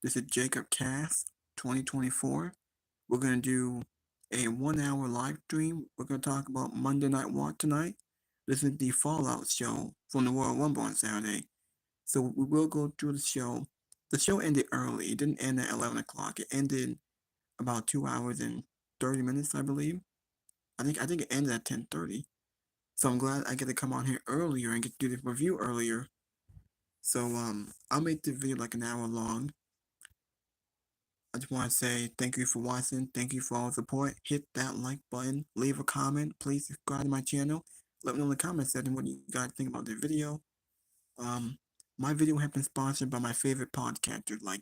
This is Jacob Cast 2024. We're going to do a 1 hour live stream. We're going to talk about Monday Night Raw tonight. This is the Fallout show from the Royal Rumble on Saturday. So we will go through the show. The show ended early. It didn't end at 11 o'clock. It ended about 2 hours and 30 minutes, I believe. I think it ended at 10:30. So I'm glad I get to come on here earlier and get to do the review earlier. So I'll make the video like an hour long. I just want to say thank you for watching. Thank you for all the support. Hit that like button. Leave a comment. Please subscribe to my channel. Let me know in the comment section what you guys think about the video. Um, my video has been sponsored by my favorite podcasters like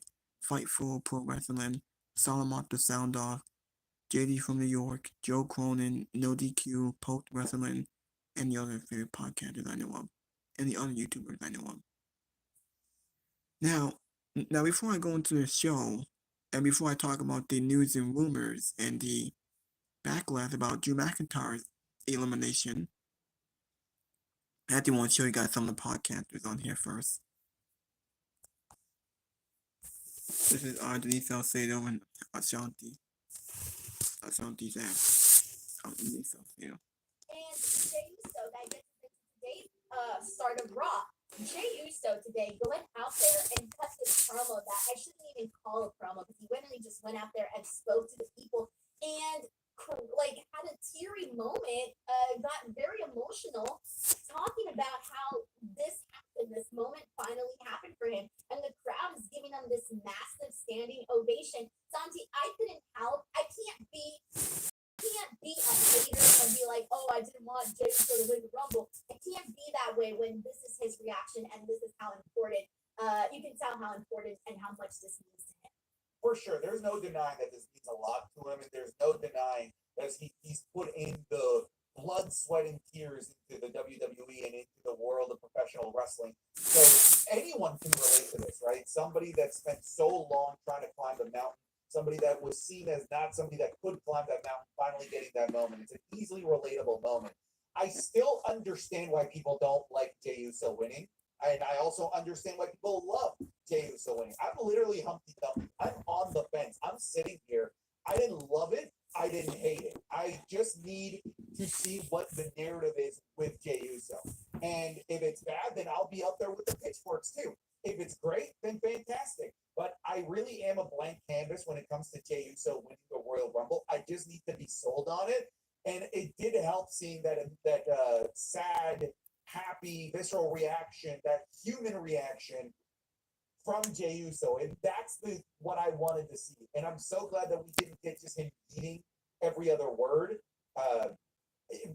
Fightful Pro Wrestling, Solomon the Sound Off, JD from New York, Joe Cronin, No DQ, Post Wrestling, and the other favorite podcasters I know of, and the other YouTubers I know of. Now, now before I go into the show, and before I talk about the news and rumors and the backlash about Drew McIntyre's elimination, I do want to show you guys some of the podcasters on here first. This is Denise Salcedo and Ashanti. Ashanti's app. Denise Salcedo. And Jay Uso, that gets into today's start of Raw. Jay Uso today went out there and cut this promo that I shouldn't even call a promo because he literally just went out there and spoke to the people and like had a teary moment, got very emotional, talking about how this happened, this moment finally happened for him, and the crowd is giving him this massive standing ovation. Santi, I couldn't help. I can't be a hater and be like, oh, I didn't want Jay Uso to win the Rumble. I can't be that way when this is his reaction and this is how important. You can tell how important and how much this means to him. For sure, there's no denying that this means a lot to him, and there's no denying that he's put in the blood, sweat, and tears into the WWE and into the world of professional wrestling. So anyone can relate to this, right? Somebody that spent so long trying to climb the mountain, somebody that was seen as not somebody that could climb that mountain, finally getting that moment. It's an easily relatable moment. I still understand why people don't like Jey Uso winning. And I also understand why people love Jey Uso winning. I'm literally Humpty Dumpty. I'm on the fence. I'm sitting here. I didn't love it. I didn't hate it. I just need to see what the narrative is with Jey Uso. And if it's bad, then I'll be up there with the pitchforks too. If it's great, then fantastic. But I really am a blank canvas when it comes to Jey Uso winning the Royal Rumble. I just need to be sold on it. And it did help seeing that sad, happy, visceral reaction, that human reaction from Jey Uso. And that's what I wanted to see. And I'm so glad that we didn't get just him eating every other word.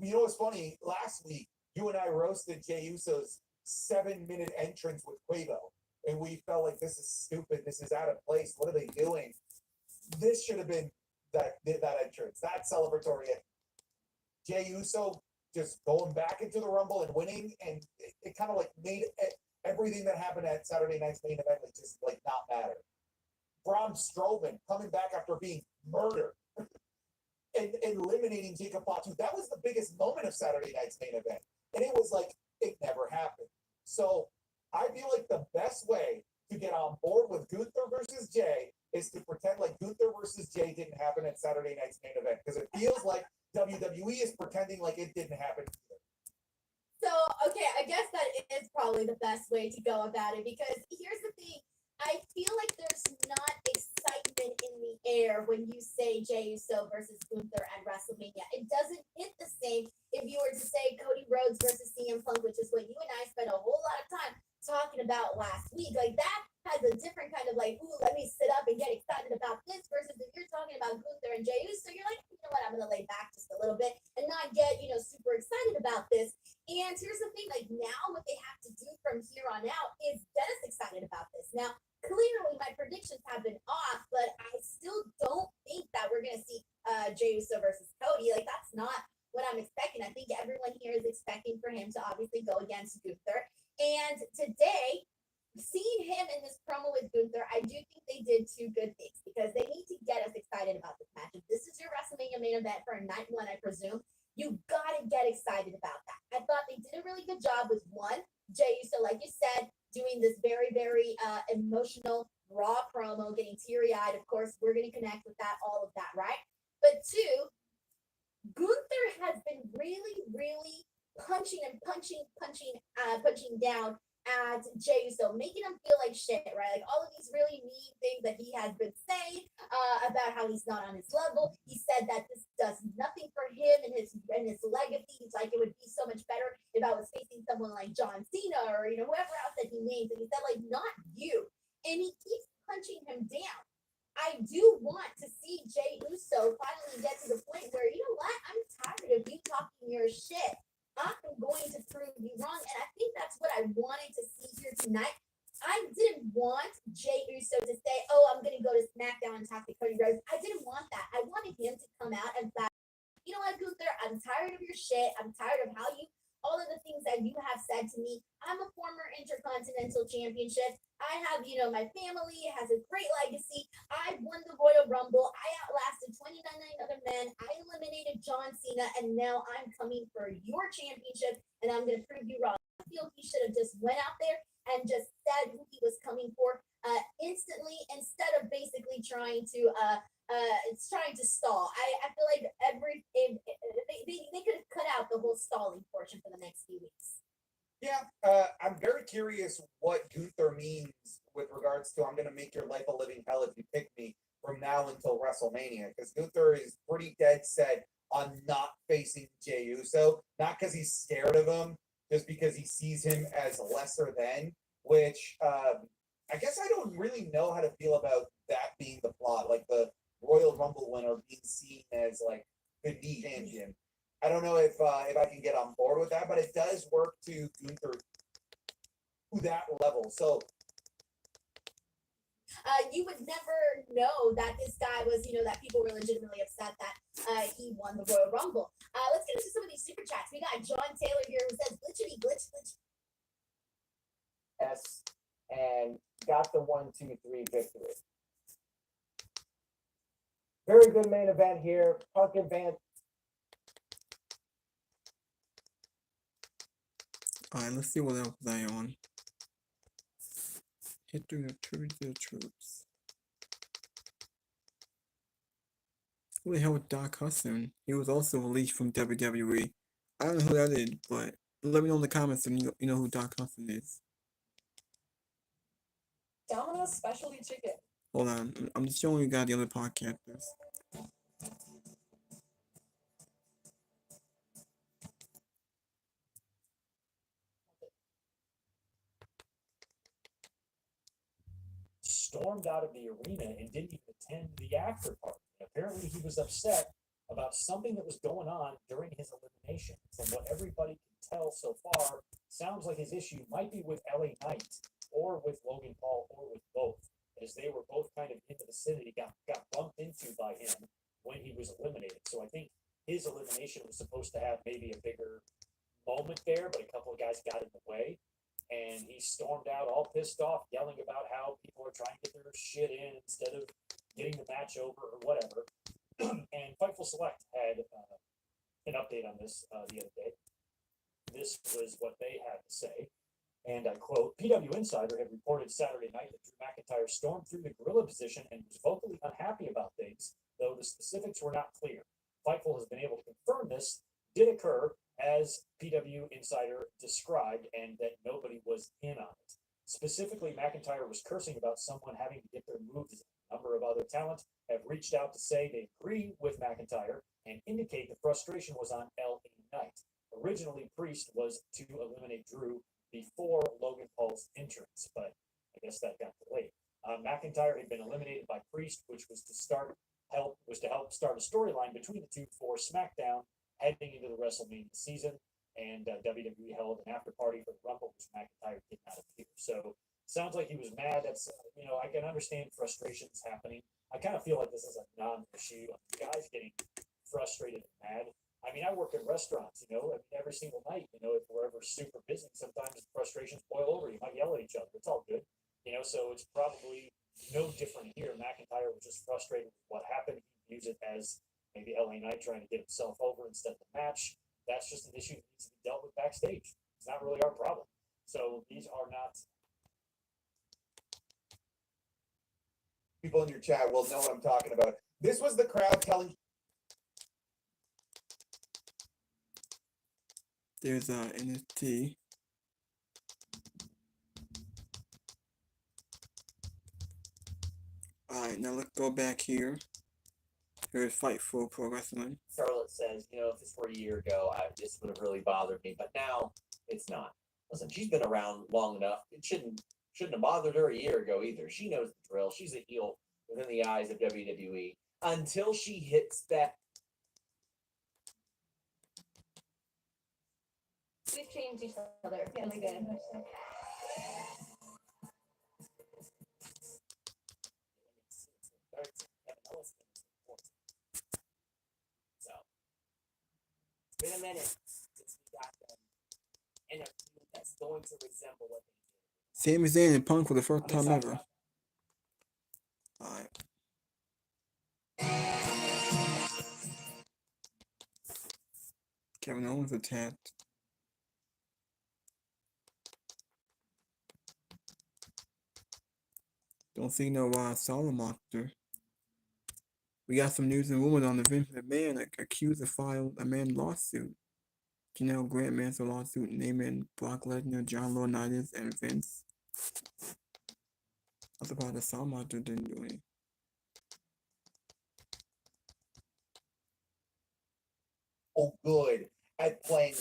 You know what's funny? Last week, you and I roasted Jey Uso's 7-minute entrance with Quavo. And we felt like this is stupid. This is out of place. What are they doing? This should have been that entrance, that celebratory. Jey Uso just going back into the Rumble and winning, and it kind of like made everything that happened at Saturday night's main event like just like not matter. Braun Strowman coming back after being murdered and eliminating Jacob Fatu. That was the biggest moment of Saturday night's main event, and it was like it never happened. So I feel like the best way to get on board with Gunther versus Jay is to pretend like Gunther versus Jay didn't happen at Saturday night's main event, because it feels like WWE is pretending like it didn't happen either. So, okay, I guess that is probably the best way to go about it, because here's the thing. I feel like there's not excitement in the air when you say Jey Uso versus Gunther at WrestleMania. It doesn't hit the same if you were to say Cody Rhodes versus CM Punk, which is what you and I spent a whole lot of time talking about last week. Like, that has a different kind of like, ooh, let me sit up and get excited about this, versus if you're talking about Gunther and Jey Uso, you're like, you know what, I'm going to lay back just a little bit and not get, super excited about this. And here's the thing, like, now what they have to do from here on out is get us excited about this. Now, clearly my predictions have been off, but I still don't think that we're going to see Jey Uso versus Cody. Like, that's not what I'm expecting. I think everyone here is expecting for him to obviously go against Gunther. And today, seeing him in this promo with Gunther, I do think they did two good things, because they need to get us excited about this match. If this is your WrestleMania main event for night one, I presume, you got to get excited about that. I thought they did a really good job with one, Jey Uso, like you said, doing this very, very emotional Raw promo promo, getting teary-eyed. Of course, we're going to connect with that, all of that, right? But two, Gunther has been really, really punching and punching down at Jey Uso, making him feel like shit, right? Like all of these really mean things that he has been saying about how he's not on his level. He said that this does nothing for him and his legacy. He's like, it would be so much better if I was facing someone like John Cena or whoever else that he names. And he said like, not you. And he keeps punching him down. I do want to see Jey Uso finally get to the point where, you know what, I'm tired of you talking your shit. I'm going to prove you wrong. And I think that's what I wanted to see here tonight. I didn't want Jey Uso to say, oh, I'm going to go to SmackDown and talk to Cody Rhodes. I didn't want that. I wanted him to come out and say, you know what, Gunther, I'm tired of your shit. I'm tired of all of the things that you have said to me. I'm a former Intercontinental Championship. I have, my family has a great legacy. I won the Royal Rumble. I outlasted 29 other men. I eliminated John Cena, and now I'm coming for your championship, and I'm going to prove you wrong. I feel he should have just went out there and just said who he was coming for instantly, instead of basically trying to it's trying to stall. I feel like they could have cut out the whole stalling portion for the next few weeks. Yeah, I'm very curious what Gunther means with regards to I'm going to make your life a living hell if you pick me from now until WrestleMania, because Gunther is pretty dead set on not facing Jey Uso, not because he's scared of him, just because he sees him as lesser than, which I guess I don't really know how to feel about that being the plot, like the Royal Rumble winner being seen as like the new champion. I don't know if I can get on board with that, but it does work to Gunther to that level. So you would never know that this guy was, that people were legitimately upset that he won the Royal Rumble. Let's get into some of these super chats. We got John Taylor here who says, glitchity glitch glitch. S and got the 1-2-3 victory. Very good main event here. Punk advance. Alright, let's see what else I on. History of tribute to the troops. Who the hell was Doc Hudson? He was also released from WWE. I don't know who that is, but let me know in the comments if you know who Doc Hudson is. Domino's specialty chicken. Hold on, I'm just showing you guys the other podcasters. Stormed out of the arena and didn't even attend the after party. Apparently, he was upset about something that was going on during his elimination. From what everybody can tell so far, sounds like his issue might be with LA Knight or with Logan Paul or with both, as they were both kind of in the vicinity, got bumped into by him when he was eliminated. So I think his elimination was supposed to have maybe a bigger moment there, but a couple of guys got in the way. And he stormed out all pissed off, yelling about how people are trying to get their shit in instead of getting the match over or whatever. And Fightful Select had an update on this the other day. This was what they had to say. And I quote, PW Insider had reported Saturday night that Drew McIntyre stormed through the gorilla position and was vocally unhappy about things, though the specifics were not clear. Fightful has been able to confirm this did occur as PW Insider described, and that nobody was in on it. Specifically, McIntyre was cursing about someone having to get their moves. A number of other talent have reached out to say they agree with McIntyre and indicate the frustration was on LA Knight. Originally, Priest was to eliminate Drew before Logan Paul's entrance, but I guess that got delayed. McIntyre had been eliminated by Priest, which was to help start a storyline between the two for SmackDown heading into the WrestleMania season, and WWE held an after party for the Rumble, which McIntyre did not appear. So sounds like he was mad. That's I can understand frustrations happening. I kind of feel like this is a non-issue. Guys getting frustrated and mad. I mean, I work in restaurants. Every single night. If we're ever super busy, sometimes frustrations boil over. You might yell at each other. It's all good. So it's probably no different here. McIntyre was just frustrated with what happened. He views it as maybe LA Knight trying to get himself over instead of the match. That's just an issue that needs to be dealt with backstage. It's not really our problem. So these are not people in your chat will know what I'm talking about. This was the crowd telling. There's NXT. Alright, now let's go back here. Here's Fightful Pro Wrestling. Charlotte says, if this were a year ago, this would have really bothered me, but now it's not. Listen, she's been around long enough. It shouldn't have bothered her a year ago either. She knows the drill. She's a heel within the eyes of WWE until she hits that. We've changed each other. Really good. So it's been a minute since we got them in a feud that's going to resemble what they did. Sami Zayn and Punk for the first time ever. Alright. Kevin Owens attacked. Don't see no Solid Monster. We got some news and rumors on the Vince McMahon accused to file a man lawsuit. Janelle Grant mans a lawsuit naming Brock Lesnar, John Laurinaitis, and Vince. I was surprised the Solid Monster didn't do anything. Oh, good at playing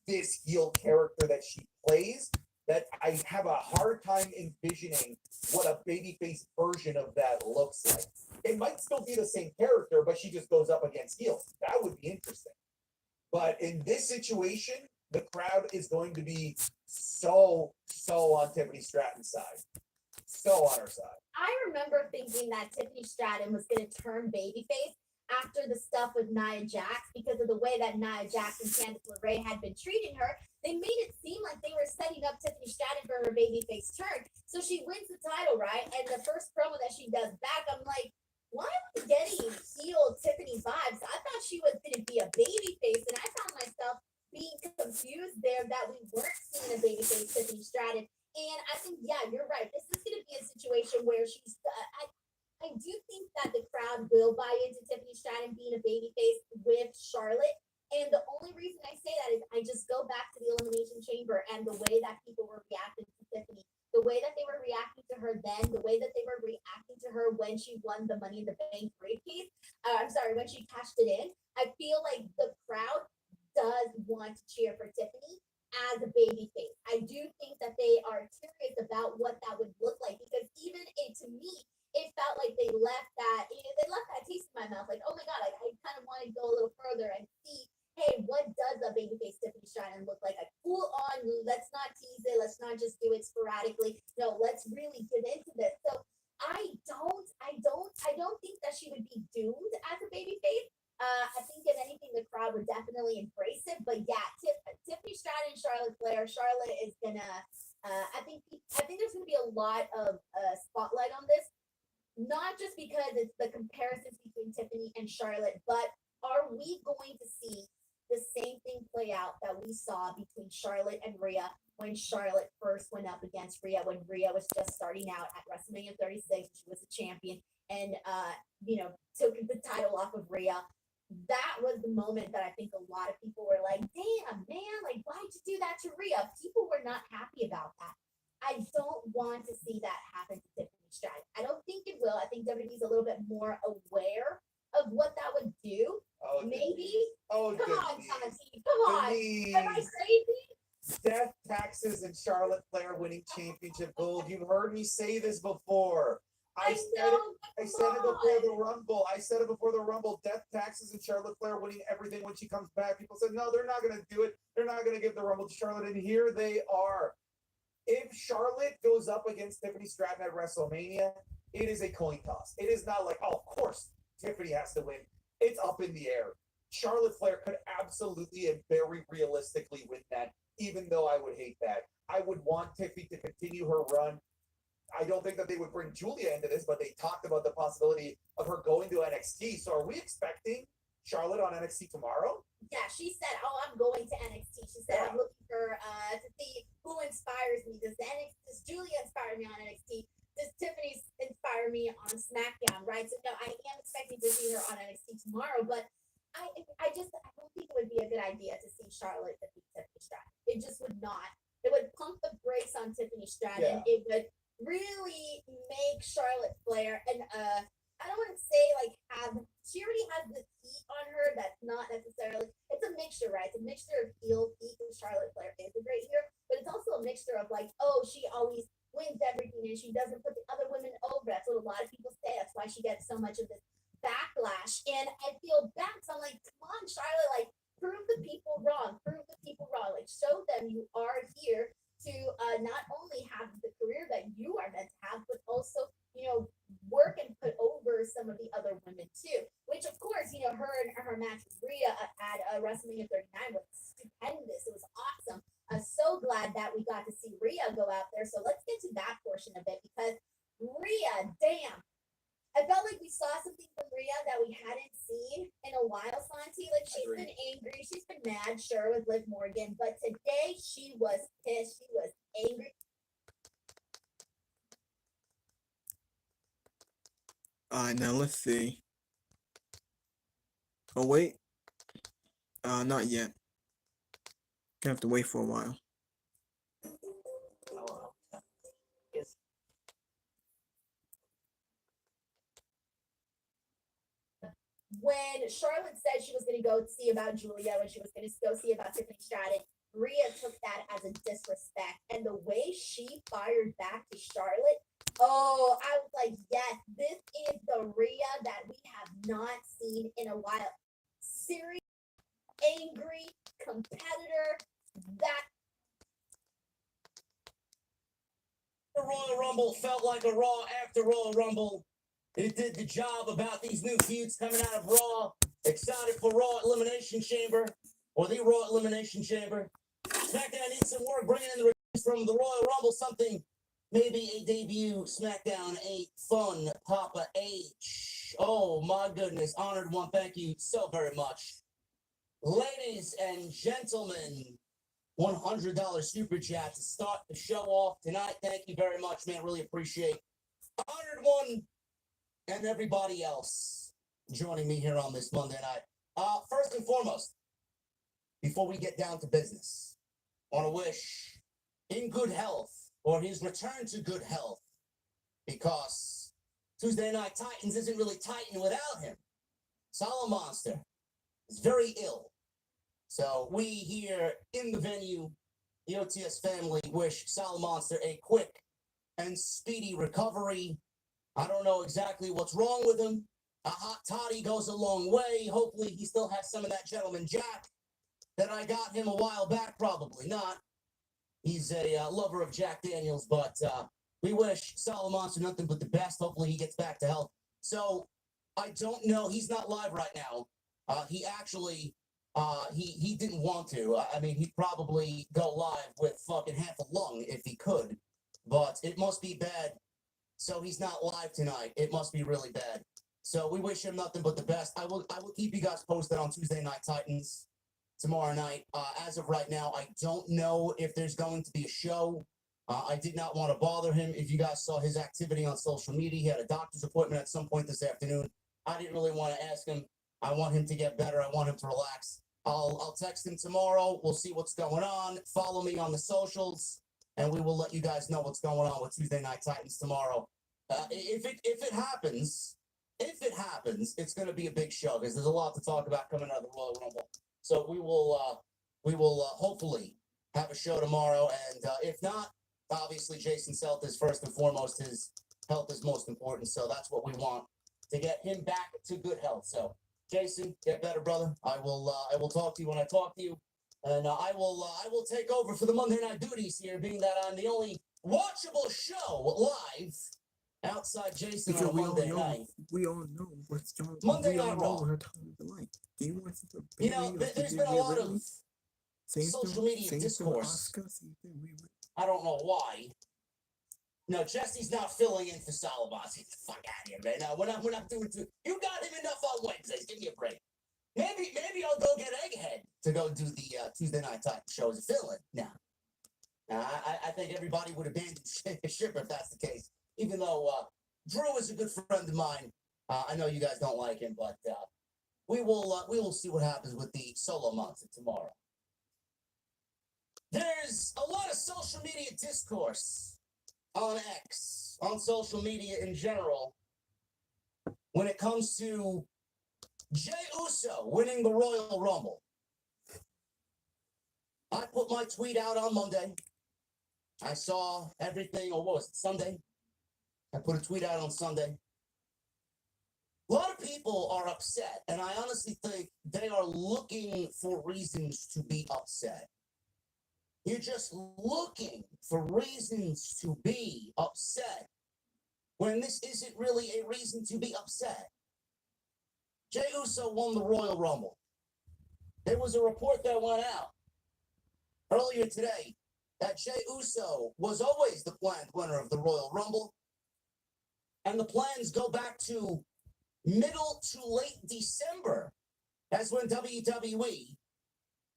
this heel character that she plays, that I have a hard time envisioning what a babyface version of that looks like. It might still be the same character, but she just goes up against heels. That would be interesting. But in this situation, the crowd is going to be so on Tiffany Stratton's side. So on her side. I remember thinking that Tiffany Stratton was going to turn babyface after the stuff with Nia Jax because of the way that Nia Jax and Candice LeRae had been treating her. They made it seem like they were setting up Tiffany Stratton for her babyface turn. So she wins the title, right? And the first promo that she does back, I'm like, why am I getting heel Tiffany vibes? I thought she was going to be a babyface, and I found myself being confused there that we weren't seeing a babyface Tiffany Stratton. And I think, yeah, you're right. This is going to be a situation where she's. I do think that the crowd will buy into Tiffany Stratton being a babyface with Charlotte. And the only reason I say that is I just go back to the Elimination Chamber and the way that people were reacting to Tiffany, the way that they were reacting to her then, the way that they were reacting to her when she won the Money in the Bank briefcase. When she cashed it in. I feel like the crowd does want to cheer for Tiffany as a babyface. I do think that they are curious about what that would look like because even to me, it felt like they left that taste in my mouth. Like, oh my God, I kind of want to go a little further and see, hey, what does a babyface Tiffany Stratton look like? A full on, let's not tease it. Let's not just do it sporadically. No, let's really get into this. So I don't think that she would be doomed as a babyface. I think if anything, the crowd would definitely embrace it. But yeah, Tiffany Stratton, Charlotte Flair. Charlotte is gonna. I think there's gonna be a lot of spotlight on this. Not just because it's the comparisons between Tiffany and Charlotte, but are we going to see the same thing play out that we saw between Charlotte and Rhea when Charlotte first went up against Rhea when Rhea was just starting out at WrestleMania 36? She was a champion and took the title off of Rhea. That was the moment that I think a lot of people were like, damn, man, like, why'd you do that to Rhea? People were not happy about that. I don't want to see that happen to Tiffany Stratton. I don't think it will. I think WWE's a little bit more aware of what that would do. Oh, Maybe. Oh, Come on, Denise. Tati. Come on. Denise. Am I crazy? Death, taxes, and Charlotte Flair winning championship gold. You've heard me say this before. I said it before the Rumble. Death, taxes, and Charlotte Flair winning everything when she comes back. People said, no, they're not going to do it. They're not going to give the Rumble to Charlotte. And here they are. If Charlotte goes up against Tiffany Stratton at WrestleMania, it is a coin toss. It is not like, oh, of course, Tiffany has to win. It's up in the air. Charlotte Flair could absolutely and very realistically win that, even though I would hate that. I would want Tiffany to continue her run. I don't think that they would bring Julia into this, but they talked about the possibility of her going to NXT. So are we expecting Charlotte on NXT tomorrow? Yeah, she said, oh, I'm going to NXT. She said, I'm looking for to see who inspires me. Does Julia inspire me on NXT? does Tiffany inspire me on SmackDown, right? So no, I am expecting to see her on NXT tomorrow, but I don't think it would be a good idea to see Charlotte defeat Tiffany Stratton. It just would not. It would pump the brakes on Tiffany Stratton. It would really make Charlotte Flair and I don't want to say like she already has the heat on her that's not necessarily, it's a mixture, right? It's a mixture of heel heat because Charlotte Flair is a great heel, but it's also a mixture of like, oh, she always wins everything and she doesn't put the other women over. That's what a lot of people say. That's why she gets so much of this backlash. And I feel bad. So I'm like, come on, Charlotte, like prove the people wrong. Prove the people wrong. Like show them you are here to not only have the career that you are meant to have, but also, work and put over some of the other women too. Which of course, her and her match with Rhea at WrestleMania 39 was stupendous. It was awesome. I'm so glad that we got to see Rhea go out there. So let's get to that portion of it because Rhea, damn. I felt like we saw something from Rhea that we hadn't seen in a while, Santi. Like she's been angry, she's been mad, sure, with Liv Morgan, but today she was pissed, she was angry. Now let's see. Oh wait, not yet. Gonna have to wait for a while. When Charlotte said she was going to go see about Julia, when she was going to go see about Tiffany Stratton, Rhea took that as a disrespect. And the way she fired back to Charlotte, oh, I was like, yes, this is the Rhea that we have not seen in a while. Serious, angry, competitor, that. The Royal Rumble felt like a Raw after Royal Rumble. It did the job about these new feuds coming out of Raw. Excited for Raw Elimination Chamber, or the Raw Elimination Chamber. SmackDown needs some work bringing in the reviews from the Royal Rumble, something, maybe a debut SmackDown, a fun Papa H. Oh my goodness, honored one, thank you so very much. Ladies and gentlemen, $100 super chat to start the show off tonight. Thank you very much, man, really appreciate honored one. And everybody else joining me here on this Monday night. First and foremost, before we get down to business, I want to wish in good health, or his return to good health, because Tuesday Night Titans isn't really Titan without him. Solid Monster is very ill. So we here in the venue, the OTS family, wish Solid Monster a quick and speedy recovery. I don't know exactly what's wrong with him. A hot toddy goes a long way. Hopefully he still has some of that Gentleman Jack that I got him a while back. Probably not. He's a lover of Jack Daniels, but we wish Solid Monster nothing but the best. Hopefully he gets back to health. So I don't know. He's not live right now. He actually, he didn't want to. I mean, he'd probably go live with fucking half a lung if he could, but it must be bad. So he's not live tonight. It must be really bad. So we wish him nothing but the best. I will keep you guys posted on Tuesday Night Titans tomorrow night. As of right now, I don't know if there's going to be a show. I did not want to bother him. If you guys saw his activity on social media, he had a doctor's appointment at some point this afternoon. I didn't really want to ask him. I want him to get better. I want him to relax. I'll text him tomorrow. We'll see what's going on. Follow me on the socials, and we will let you guys know what's going on with Tuesday Night Titans tomorrow. If it happens, it's going to be a big show because there's a lot to talk about coming out of the Royal Rumble. So we will hopefully have a show tomorrow, and if not, obviously Jason's health is first and foremost. His health is most important, so that's what we want, to get him back to good health. So Jason, get better, brother. I will talk to you when I talk to you, and I will take over for the Monday night duties here, being that I'm the only watchable show live outside Jason on a Monday night. We all know what's John. Monday We all Night know Raw. what her time is like. Do you want to You know, there's been a lot of social media discourse. I don't know why. No, Jesse's not filling in for Salabas. Get the fuck out of here, man. No, we're not doing too. You got him enough on Wednesdays. Give me a break. Maybe I'll go get Egghead to go do the Tuesday Night Titan show as a fill-in. No. I think everybody would abandon ship if that's the case. Even though Drew is a good friend of mine, I know you guys don't like him, but we will see what happens with the solo monster tomorrow. There's a lot of social media discourse on X, on social media in general, when it comes to Jey Uso winning the Royal Rumble. I put my tweet out on Monday. I saw everything, or what was it, Sunday? I put a tweet out on Sunday. A lot of people are upset, and I honestly think they are looking for reasons to be upset. You're just looking for reasons to be upset when this isn't really a reason to be upset. Jey Uso won the Royal Rumble. There was a report that went out earlier today that Jey Uso was always the planned winner of the Royal Rumble, and the plans go back to middle to late December. That's when WWE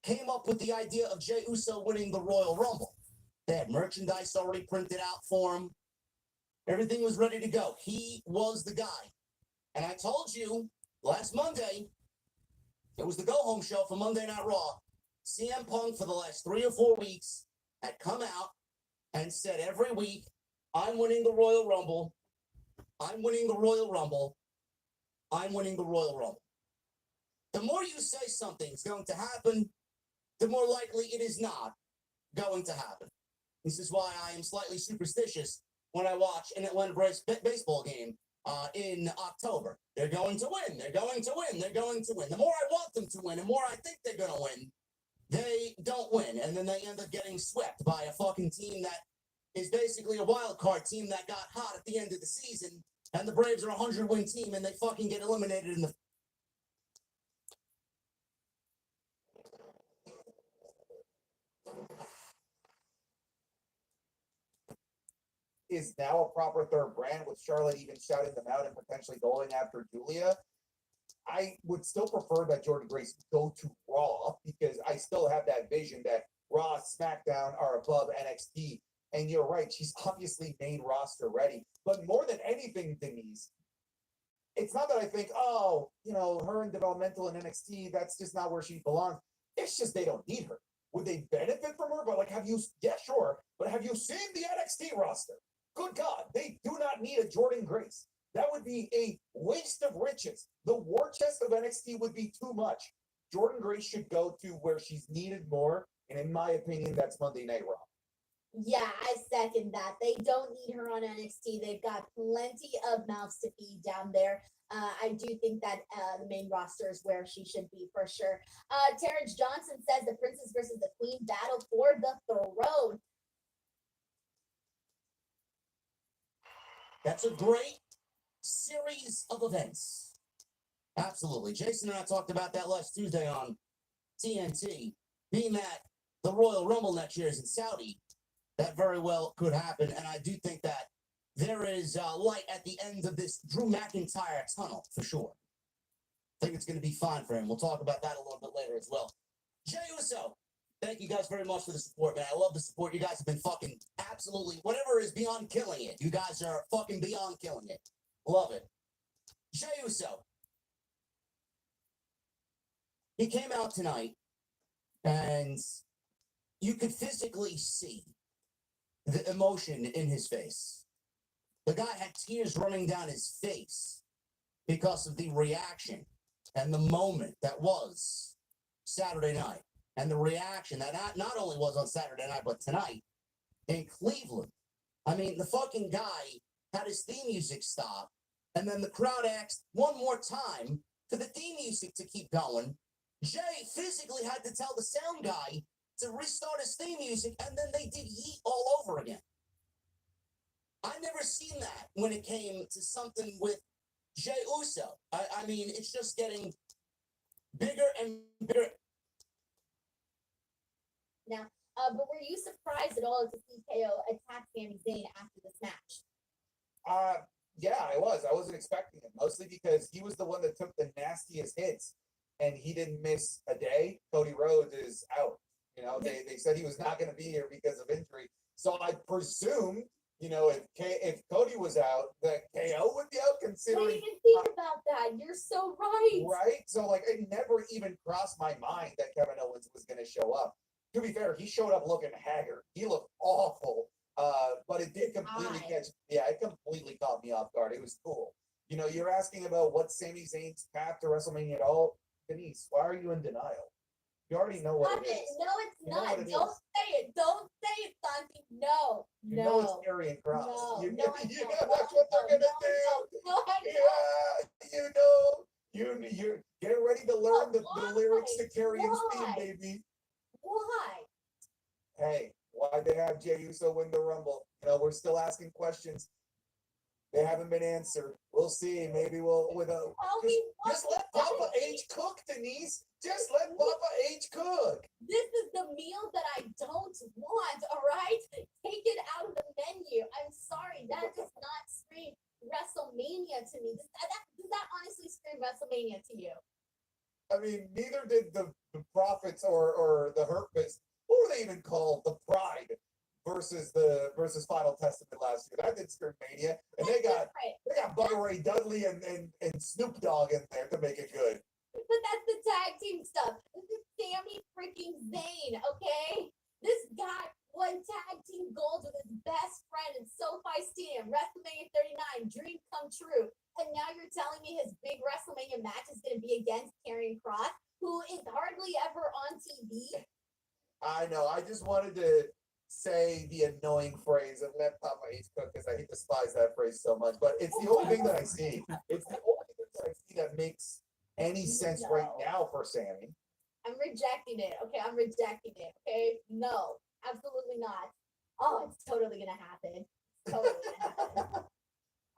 came up with the idea of Jey Uso winning the Royal Rumble. They had merchandise already printed out for him. Everything was ready to go. He was the guy. And I told you last Monday, it was the go-home show for Monday Night Raw. CM Punk, for the last 3 or 4 weeks, had come out and said every week, I'm winning the Royal Rumble. I'm winning the Royal Rumble. I'm winning the Royal Rumble. The more you say something's going to happen, the more likely it is not going to happen. This is why I am slightly superstitious when I watch an Atlanta Braves baseball game in October. They're going to win. They're going to win. They're going to win. The more I want them to win, the more I think they're going to win, they don't win. And then they end up getting swept by a fucking team that is basically a wild card team that got hot at the end of the season. And the Braves are a 100-win team and they fucking get eliminated in the is now a proper third brand, with Charlotte even shouting them out and potentially going after Julia. I would still prefer that Jordan Grace go to Raw, because I still have that vision that Raw, SmackDown are above NXT. And you're right, she's obviously main roster ready. But more than anything, Denise, it's not that I think, oh, her in developmental in NXT, that's just not where she belongs. It's just they don't need her. Would they benefit from her? But yeah, sure. But have you seen the NXT roster? Good God, they do not need a Jordan Grace. That would be a waste of riches. The war chest of NXT would be too much. Jordan Grace should go to where she's needed more. And in my opinion, that's Monday Night Raw. Yeah, I second that. They don't need her on NXT. They've got plenty of mouths to feed down there. I do think that the main roster is where she should be for sure. Terrence Johnson says the Princess versus the Queen battle for the throne. That's a great series of events. Absolutely. Jason and I talked about that last Tuesday on TNT. Being that the Royal Rumble next year is in Saudi, that very well could happen. And I do think that there is light at the end of this Drew McIntyre tunnel, for sure. I think it's going to be fine for him. We'll talk about that a little bit later as well. Jey Uso, thank you guys very much for the support, man. I love the support. You guys have been fucking absolutely, whatever is beyond killing it. You guys are fucking beyond killing it. Love it. Jey Uso. He came out tonight, and you could physically see the emotion in his face. The guy had tears running down his face because of the reaction and the moment that was Saturday night. And the reaction that not only was on Saturday night, but tonight in Cleveland. I mean, the fucking guy had his theme music stop, and then the crowd asked one more time for the theme music to keep going. Jey physically had to tell the sound guy to restart his theme music, and then they did Yeet all over again. I never seen that when it came to something with Jey Uso. I mean, it's just getting bigger and bigger. Now, but were you surprised at all to see KO attack Sami Zayn after this match? Yeah, I was. I wasn't expecting it, mostly because he was the one that took the nastiest hits, and he didn't miss a day. Cody Rhodes is out. They said he was not going to be here because of injury. So I presumed if Cody was out, that KO would be out I considering. didn't even think about that. You're so right. Right? So like it never even crossed my mind that Kevin Owens was gonna show up. To be fair, he showed up looking haggard. He looked awful. But it did completely it completely caught me off guard. It was cool. You're asking about what's Sami Zayn's path to WrestleMania at all. Denise, why are you in denial? You already know what Stop it it. is. No, it's You know not. what it Don't is. say it. Don't say it, Santi. No. You know it's No. Karrion Kross. No. You, No, I you don't. know No, that's what they're gonna do. No, I don't. Yeah, you're get ready to learn the lyrics to Carrion's theme, Why? baby. Why? Hey, why'd they have Jey Uso win the Rumble? We're still asking questions. They haven't been answered. We'll see. Maybe we'll Tell me what just let Papa H cook, Denise. Just let Papa H cook. This is the meal that I don't want, all right? Take it out of the menu. I'm sorry. That does not scream WrestleMania to me. Does that honestly scream WrestleMania to you? I mean, neither did the Prophets or the Hurt Business. What were they even called? The Pride versus Final Testament last year. That did scream Mania. And they got Bubba Ray Dudley and Snoop Dogg in there to make it good. But that's the tag team stuff. This is Sami freaking Zayn, okay? This guy won tag team gold with his best friend in SoFi Stadium, WrestleMania 39, dream come true. And now you're telling me his big WrestleMania match is going to be against Karrion Kross, who is hardly ever on TV? I know. I just wanted to say the annoying phrase of let Papa H cook because I despise that phrase so much. But it's the only thing that I see. It's the only thing that I see that makes any sense right now for Sami. I'm rejecting it. Okay, I'm rejecting it. Okay, no, absolutely not. Oh, it's totally gonna happen. It's totally gonna happen.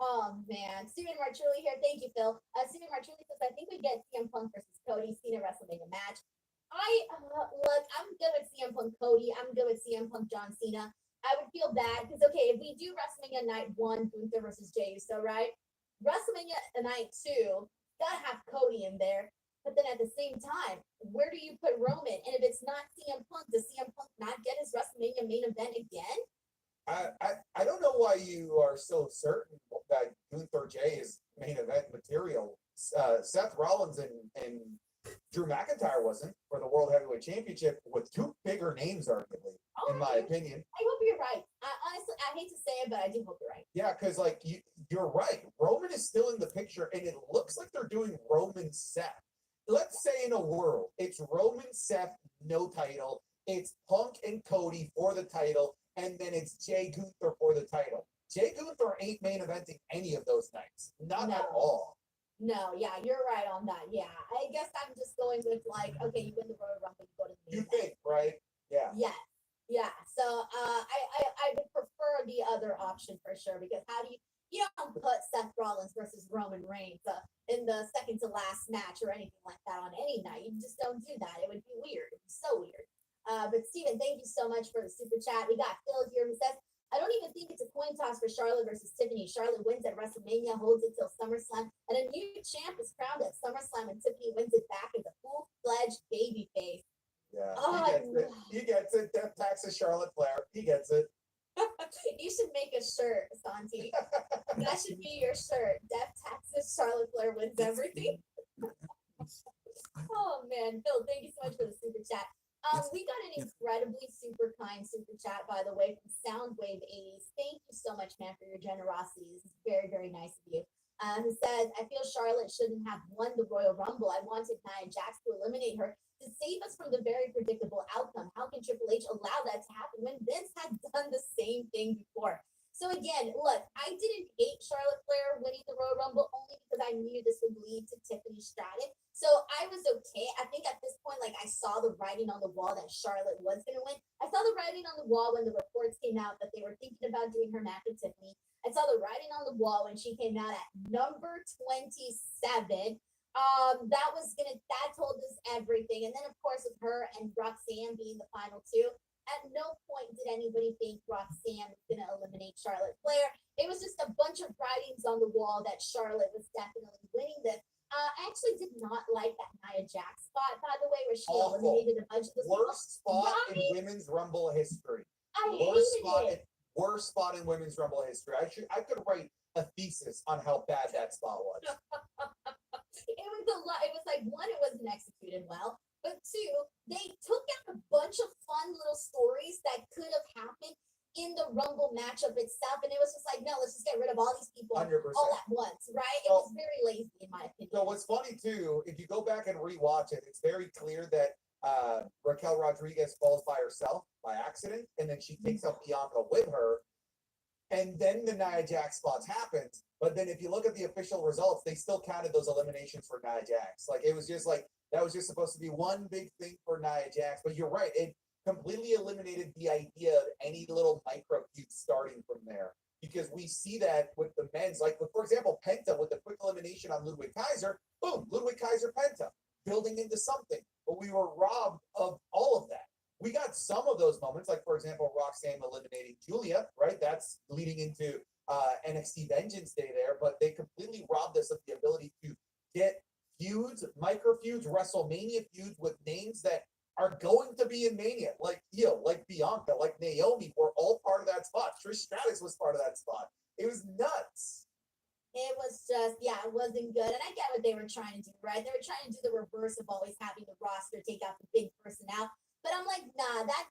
Oh man, Steven Marchulli here. Thank you, Phil. Steven Marchulli says, I think we get CM Punk versus Cody Cena WrestleMania match. Look, I'm good with CM Punk Cody. I'm good with CM Punk John Cena. I would feel bad because okay, if we do WrestleMania night 1, Gunther versus Jey Uso, right? WrestleMania night 2, gotta have Cody in there. But then at the same time, where do you put Roman? And if it's not CM Punk, does CM Punk not get his WrestleMania main event again? I don't know why you are so certain that Gunther Jay is main event material. Seth Rollins and Drew McIntyre wasn't for the World Heavyweight Championship with two bigger names, arguably, in my opinion. I hope you're right. Honestly, I hate to say it, but I do hope you're right. Yeah, because like you're right. Roman is still in the picture, and it looks like they're doing Roman Seth. Let's say in a world, it's Roman Seth, no title. It's Punk and Cody for the title, and then it's Jay Gunther for the title. Jay Gunther ain't main eventing any of those nights. Not at all. No, yeah, you're right on that. Yeah, I guess I'm just going with like, okay, you win the Royal Rumble, you go to the main You event. think, right? Yeah. Yes. Yeah. So I would prefer the other option for sure because how do you don't put Seth Rollins versus Roman Reigns in the second to last match or anything like that on any night. You just don't do that. It would be weird. It'd be so weird. But Steven, thank you so much for the super chat. We got Phil here who says, I don't even think it's a coin toss for Charlotte versus Tiffany. Charlotte wins at WrestleMania, holds it till SummerSlam, and a new champ is crowned at SummerSlam, and Tiffany wins it back as a full-fledged babyface. Yeah. Oh, he gets it. Death taxes Charlotte Flair. He gets it. You should make a shirt, Santi. That should be your shirt. Death taxes Charlotte Flair wins everything. Oh man, Phil, thank you so much for the super chat. We got an incredibly super kind super chat, by the way, from Soundwave 80s. Thank you so much, man, for your generosity. This is very, very nice of you. Who says, I feel Charlotte shouldn't have won the Royal Rumble. I wanted Nia Jax to eliminate her to save us from the very predictable outcome. How can Triple H allow that to happen when Vince had done the same thing before? So again, look, I didn't hate Charlotte Flair winning the Royal Rumble only because I knew this would lead to Tiffany Stratton. So I was okay. I think at this point, like I saw the writing on the wall that Charlotte was going to win. I saw the writing on the wall when the reports came out that they were thinking about doing her match with Tiffany. I saw the writing on the wall when she came out at number 27. That told us everything. And then of course with her and Roxanne being the final two, at no point did anybody think Roxanne was going to eliminate Charlotte Flair. It was just a bunch of writings on the wall that Charlotte was definitely winning this. I actually did not like that Nia Jax spot, by the way, where she eliminated a bunch of the worst spot in women's Rumble history. I Worst hated spot. it. worst spot in Women's Rumble history. I could write a thesis on how bad that spot was. It was a lot. It was like, one, it wasn't executed well, but two, they took out a bunch of fun little stories that could have happened in the Rumble matchup itself, and it was just like, no, let's just get rid of all these people 100%. all at once, right? It So- was very lazy, in my opinion. So what's funny too, if you go back and rewatch it, it's very clear that Raquel Rodriguez falls by herself by accident, and then she takes up Bianca with her, and then the Nia Jax spots happens. But then if you look at the official results, they still counted those eliminations for Nia Jax. Like it was just like that was just supposed to be one big thing for Nia Jax. But you're right, it completely eliminated the idea of any little micro feud starting from there. Because we see that with the men's, like for example, Penta with the quick elimination on Ludwig Kaiser, boom, Ludwig Kaiser Penta, building into something. But we were robbed of all of that. We got some of those moments, like for example, Roxanne eliminating Julia, right? That's leading into NXT Vengeance Day there, but they completely robbed us of the ability to get feuds, micro feuds, WrestleMania feuds with names that are going to be in Mania, like like Bianca, like Naomi, were all part of that spot. Trish Stratus was part of that spot. It was nuts. It was just, yeah, it wasn't good. And I get what they were trying to do, right? They were trying to do the reverse of always having the roster take out the big person out. But I'm like, nah, that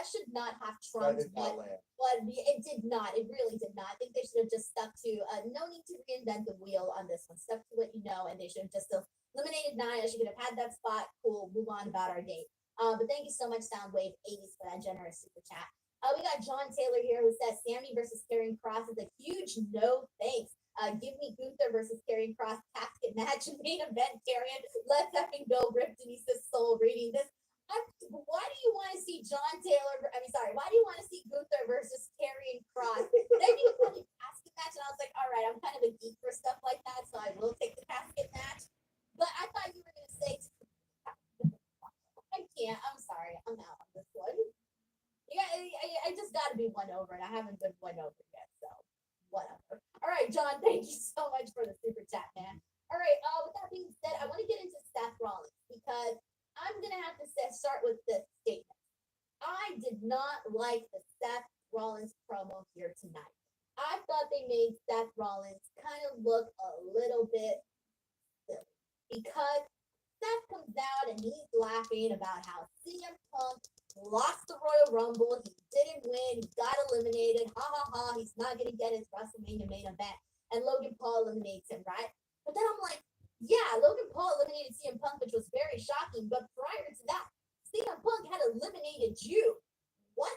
should not have That trumped did not land. what it did not. It really did not. I think they should have just stuck to no need to reinvent the wheel on this one. Stuck to what you know, and they should have just eliminated Nia. She could have had that spot. Cool, move on about our day. But thank you so much, Soundwave 80s, for that generous super chat. We got John Taylor here who says Sammy versus Karrion Kross is a huge no thanks. Give me Gunther versus Karrion Kross casket match and main event. Karrion, let's effing go. Ripped Denise's soul reading this. Why do you want to see John Taylor? Why do you want to see Gunther versus Karrion Kross? Then you put a casket match, and I was like, all right, I'm kind of a geek for stuff like that, so I will take the casket match. But I thought you were going to say, I can't. I'm sorry. I'm out on this one. Yeah, I just got to be won over, and I haven't been won over yet, so whatever. All right, John, thank you so much for the super chat, man. All right, with that being said, I want to get into Seth Rollins because I'm going to have to start with this statement. I did not like the Seth Rollins promo here tonight. I thought they made Seth Rollins kind of look a little bit silly because Seth comes out and he's laughing about how CM Punk lost the Royal Rumble. He didn't win. He got eliminated. Ha ha ha. He's not going to get his WrestleMania main event. And Logan Paul eliminates him, right? But then I'm like, yeah, Logan Paul eliminated CM Punk, which was very shocking. But prior to that, CM Punk had eliminated you. What?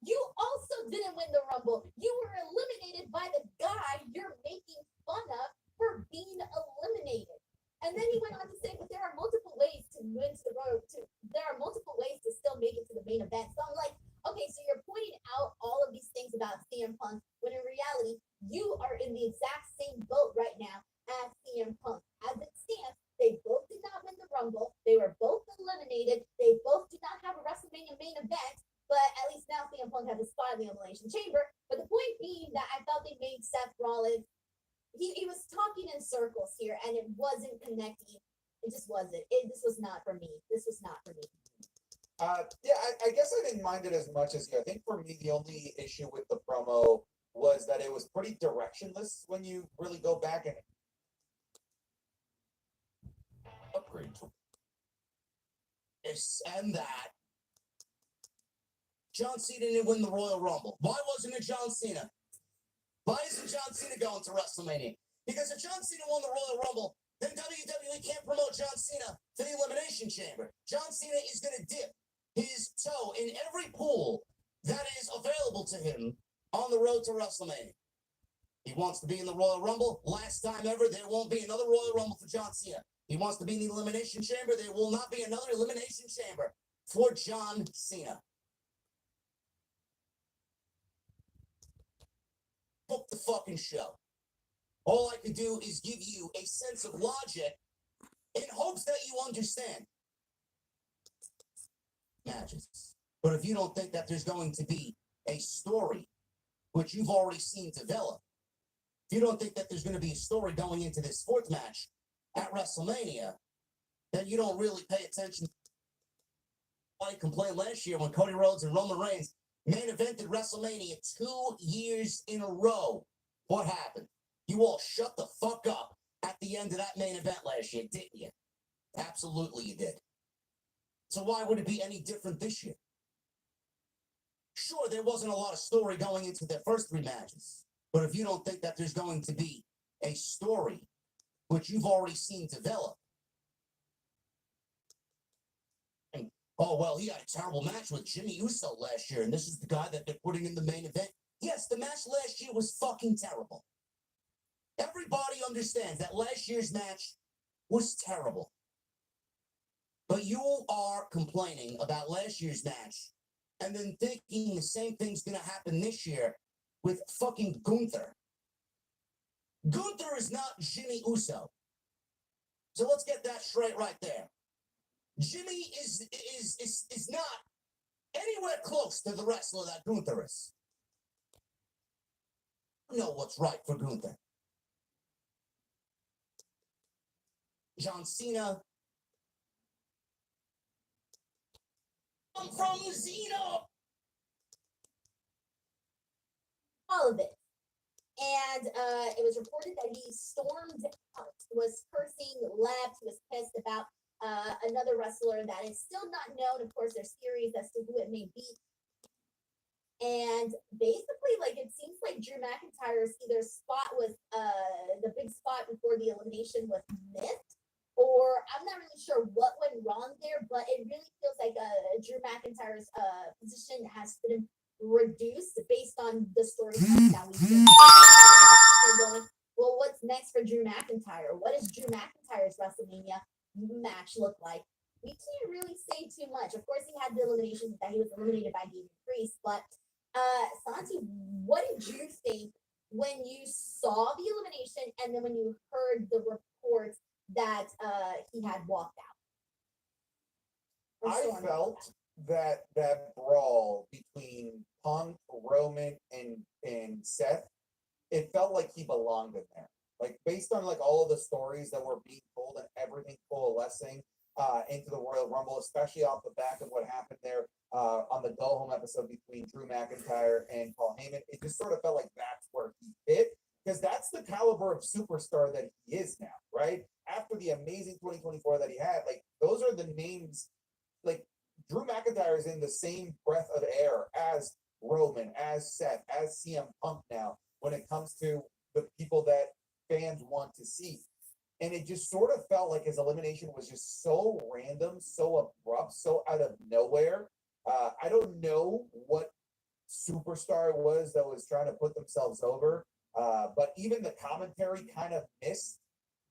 You also didn't win the Rumble. You were eliminated by the guy you're making fun of for being eliminated. And then he went on to say, but there are multiple ways to win to the Royal. There are multiple ways to still make it to the main event. So I'm like, okay, so you're pointing out all of these things about CM Punk, when in reality, you are in the exact same boat right now as CM Punk. As it stands, they both did not win the Rumble. They were both eliminated. They both did not have a WrestleMania main event. But at least now CM Punk has a spot in the Elimination Chamber. But the point being that I felt they made Seth Rollins, he was talking in circles here, and it wasn't connecting. It just wasn't. This was not for me. This was not for me. Yeah, I guess I didn't mind it as much as you. I think for me, the only issue with the promo was that it was pretty directionless when you really go back and Upgrade to this and that. John Cena didn't win the Royal Rumble. Why wasn't it John Cena? Why isn't John Cena going to WrestleMania? Because if John Cena won the Royal Rumble, then WWE can't promote John Cena to the Elimination Chamber. John Cena is going to dip his toe in every pool that is available to him on the road to WrestleMania. He wants to be in the Royal Rumble. Last time ever, there won't be another Royal Rumble for John Cena. He wants to be in the Elimination Chamber. There will not be another Elimination Chamber for John Cena. Book the fucking show. All I could do is give you a sense of logic in hopes that you understand. Matches. But if you don't think that there's going to be a story, which you've already seen develop, if you don't think that there's going to be a story going into this fourth match at WrestleMania, then you don't really pay attention. I complained last year when Cody Rhodes and Roman Reigns main evented WrestleMania 2 years in a row. What happened? You all shut the fuck up at the end of that main event last year, didn't you? Absolutely you did. So why would it be any different this year? Sure, there wasn't a lot of story going into their first 3 matches. But if you don't think that there's going to be a story, which you've already seen develop, and, oh, well, he had a terrible match with Jimmy Uso last year, and this is the guy that they're putting in the main event. Yes, the match last year was fucking terrible. Everybody understands that last year's match was terrible. But you are complaining about last year's match and then thinking the same thing's going to happen this year with fucking Gunther. Gunther is not Jimmy Uso. So let's get that straight right there. Jimmy is not anywhere close to the wrestler that Gunther is. You know what's right for Gunther. John Cena. I'm from Xena. All of it. And it was reported that he stormed out, was cursing, left, was pissed about another wrestler that is still not known. Of course, there's theories as to who it may be. And basically, like, it seems like Drew McIntyre's either spot was the big spot before the elimination was missed, or I'm not really sure what went wrong there, but it really feels like Drew McIntyre's position has been reduced based on the storytelling that we hear. Going, well, what's next for Drew McIntyre? What does Drew McIntyre's WrestleMania match look like? We can't really say too much. Of course, he had the elimination that he was eliminated by Damian Priest, but Santi, what did you think when you saw the elimination and then when you heard the reports that he had walked out? I felt that brawl between Punk, Roman, and Seth, it felt like he belonged in there. Like, based on like all of the stories that were being told and everything coalescing into the Royal Rumble, especially off the back of what happened there on the Go Home episode between Drew McIntyre and Paul Heyman, it just sort of felt like that's where he fit, because that's the caliber of superstar that he is now, right? After the amazing 2024 that he had, like, those are the names. Like, Drew McIntyre is in the same breath of air as Roman, as Seth, as CM Punk now, when it comes to the people that fans want to see. And it just sort of felt like his elimination was just so random, so abrupt, so out of nowhere. I don't know what superstar it was that was trying to put themselves over, but even the commentary kind of missed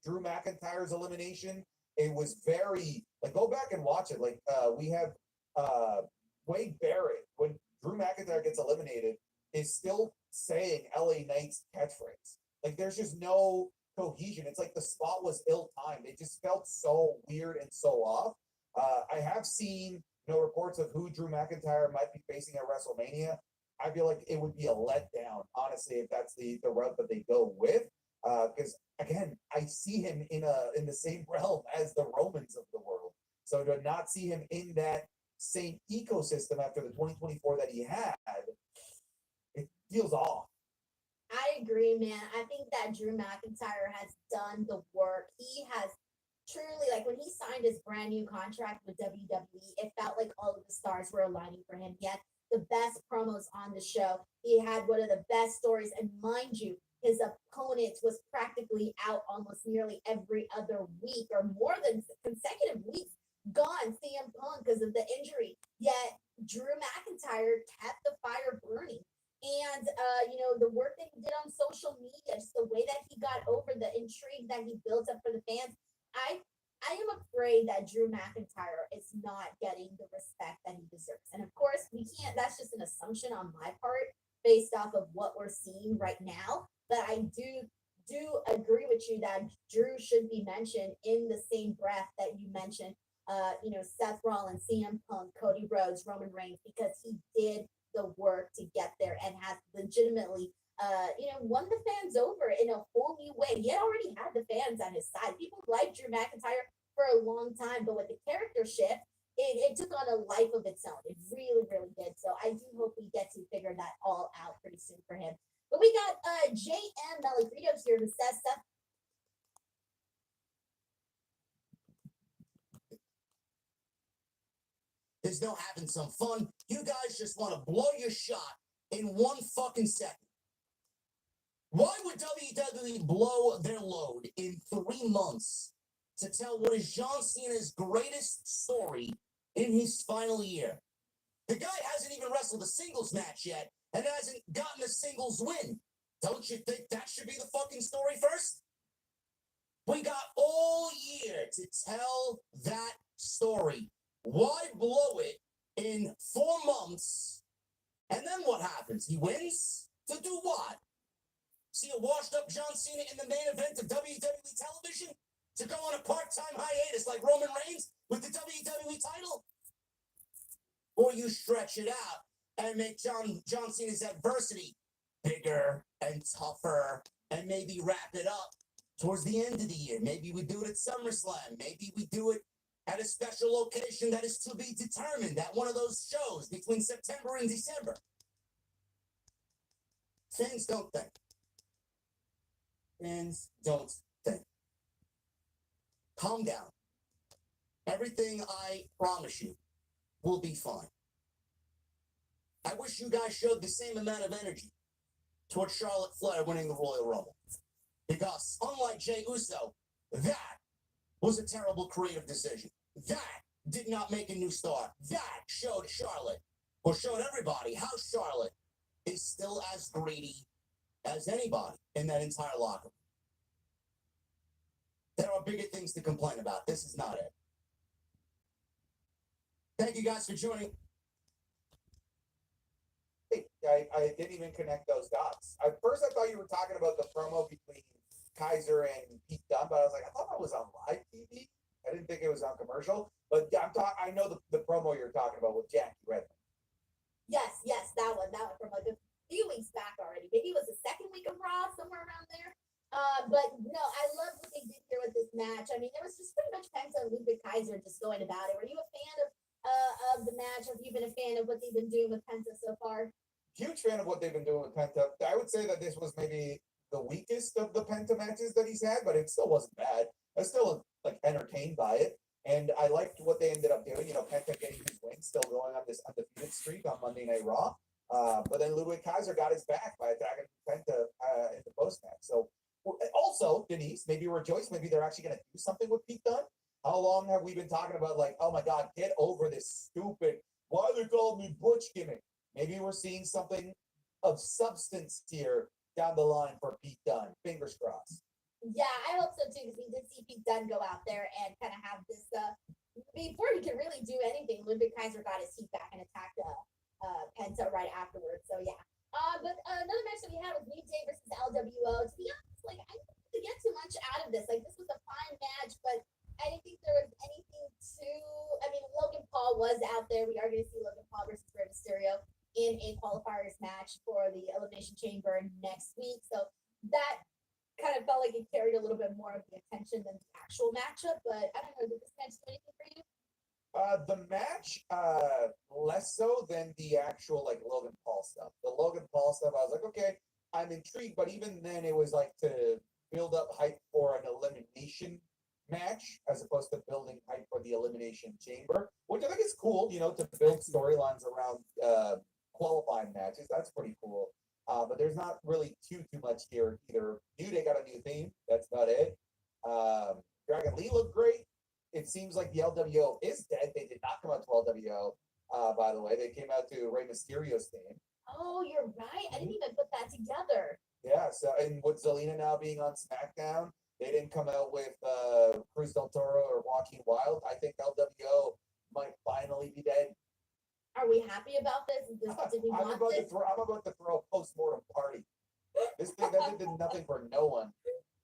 Drew McIntyre's elimination. It was very, like, go back and watch it. Like, we have Wade Barrett, when Drew McIntyre gets eliminated, is still saying LA Knight's catchphrase. Like, there's just no cohesion. It's like the spot was ill-timed. It just felt so weird and so off. I have seen, reports of who Drew McIntyre might be facing at WrestleMania. I feel like it would be a letdown, honestly, if that's the route that they go with. Because again, I see him in the same realm as the Romans of the world. So to not see him in that same ecosystem after the 2024 that he had, it feels off. I agree, man. I think that Drew McIntyre has done the work. He has truly, like, when he signed his brand new contract with WWE, it felt like all of the stars were aligning for him. He had the best promos on the show. He had one of the best stories. And mind you, his opponent was practically out almost nearly every other week, or more than consecutive weeks gone, CM Punk, because of the injury. Yet Drew McIntyre kept the fire burning. And the work that he did on social media, just the way that he got over, the intrigue that he built up for the fans. I am afraid that Drew McIntyre is not getting the respect that he deserves. And of course, we can't, that's just an assumption on my part based off of what we're seeing right now. But I do agree with you that Drew should be mentioned in the same breath that you mentioned, Seth Rollins, CM Punk, Cody Rhodes, Roman Reigns, because he did the work to get there and has legitimately, won the fans over in a whole new way. He had already had the fans on his side. People liked Drew McIntyre for a long time, but with the character shift, it took on a life of its own. It really, really did. So I do hope we get to figure that all out pretty soon for him. But we got JM Melagritos here who says stuff. There's no having some fun. You guys just want to blow your shot in 1 fucking second. Why would WWE blow their load in 3 months to tell what is John Cena's greatest story in his final year? The guy hasn't even wrestled a singles match yet and hasn't gotten a singles win. Don't you think that should be the fucking story first? We got all year to tell that story. Why blow it in 4 months? And then what happens? He wins? To do what? See a washed up John Cena in the main event of WWE television? To go on a part-time hiatus like Roman Reigns with the WWE title? Or you stretch it out and make John Cena's adversity bigger and tougher and maybe wrap it up towards the end of the year. Maybe we do it at SummerSlam. Maybe we do it at a special location that is to be determined at one of those shows between September and December. Fans don't think. Fans don't think. Calm down. Everything I promise you will be fine. I wish you guys showed the same amount of energy towards Charlotte Flair winning the Royal Rumble. Because unlike Jey Uso, that was a terrible creative decision. That did not make a new star. That showed Charlotte, or showed everybody, how Charlotte is still as greedy as anybody in that entire locker room. There are bigger things to complain about. This is not it. Thank you guys for joining. I didn't even connect those dots. At first, I thought you were talking about the promo between Kaiser and Pete Dunne, but I was like, I thought that was on live TV. I didn't think it was on commercial. But yeah, I know the promo you're talking about with Jackie Redmond. Yes, that one from like a few weeks back already. Maybe it was the second week of Raw, somewhere around there. But no, I love what they did here with this match. I mean, there was just pretty much Penta and Ludwig Kaiser just going about it. Were you a fan of the match? Have you been a fan of what they've been doing with Penta so far? Huge fan of what they've been doing with Penta. I would say that this was maybe the weakest of the Penta matches that he's had, but it still wasn't bad. I was still like entertained by it, and I liked what they ended up doing. You know, Penta getting his win, still going on this undefeated streak on Monday Night Raw. But then Ludwig Kaiser got his back by attacking Penta in the post match. So also, Denise, maybe rejoice. Maybe they're actually going to do something with Pete Dunne. How long have we been talking about like, oh my God, get over this stupid, why they call me Butch gimmick? Maybe we're seeing something of substance here down the line for Pete Dunne. Fingers crossed. Yeah, I hope so too, because we did see Pete Dunne go out there and kind of have this before he could really do anything. Ludwig Kaiser got his heat back and attacked Penta right afterwards. So yeah. But another match that we had was New Day versus LWO. To be honest, like I didn't get too much out of this. Like this was a fine match, but I didn't think there was anything too. I mean, Logan Paul was out there. We are going to see Logan Paul versus Rey Mysterio in a qualifiers match for the Elimination Chamber next week. So that kind of felt like it carried a little bit more of the attention than the actual matchup. But I don't know, did this match do anything for you? The match, less so than the actual like Logan Paul stuff. The Logan Paul stuff, I was like, okay, I'm intrigued, but even then, it was like to build up hype for an elimination match as opposed to building hype for the Elimination Chamber, which I think is cool. You know, to build storylines around qualifying matches. That's pretty cool. But there's not really too much here either. New Day got a new theme. That's about it. Dragon Lee looked great. It seems like the LWO is dead. They did not come out to LWO, by the way. They came out to Rey Mysterio's theme. Oh, you're right. I didn't even put that together. Yeah, so and with Zelina now being on SmackDown, they didn't come out with Cruz del Toro or Joaquin Wild. I think LWO might finally be dead. Are we happy about this? Did we want this? I'm about to throw a post-mortem party. This thing that did nothing for no one.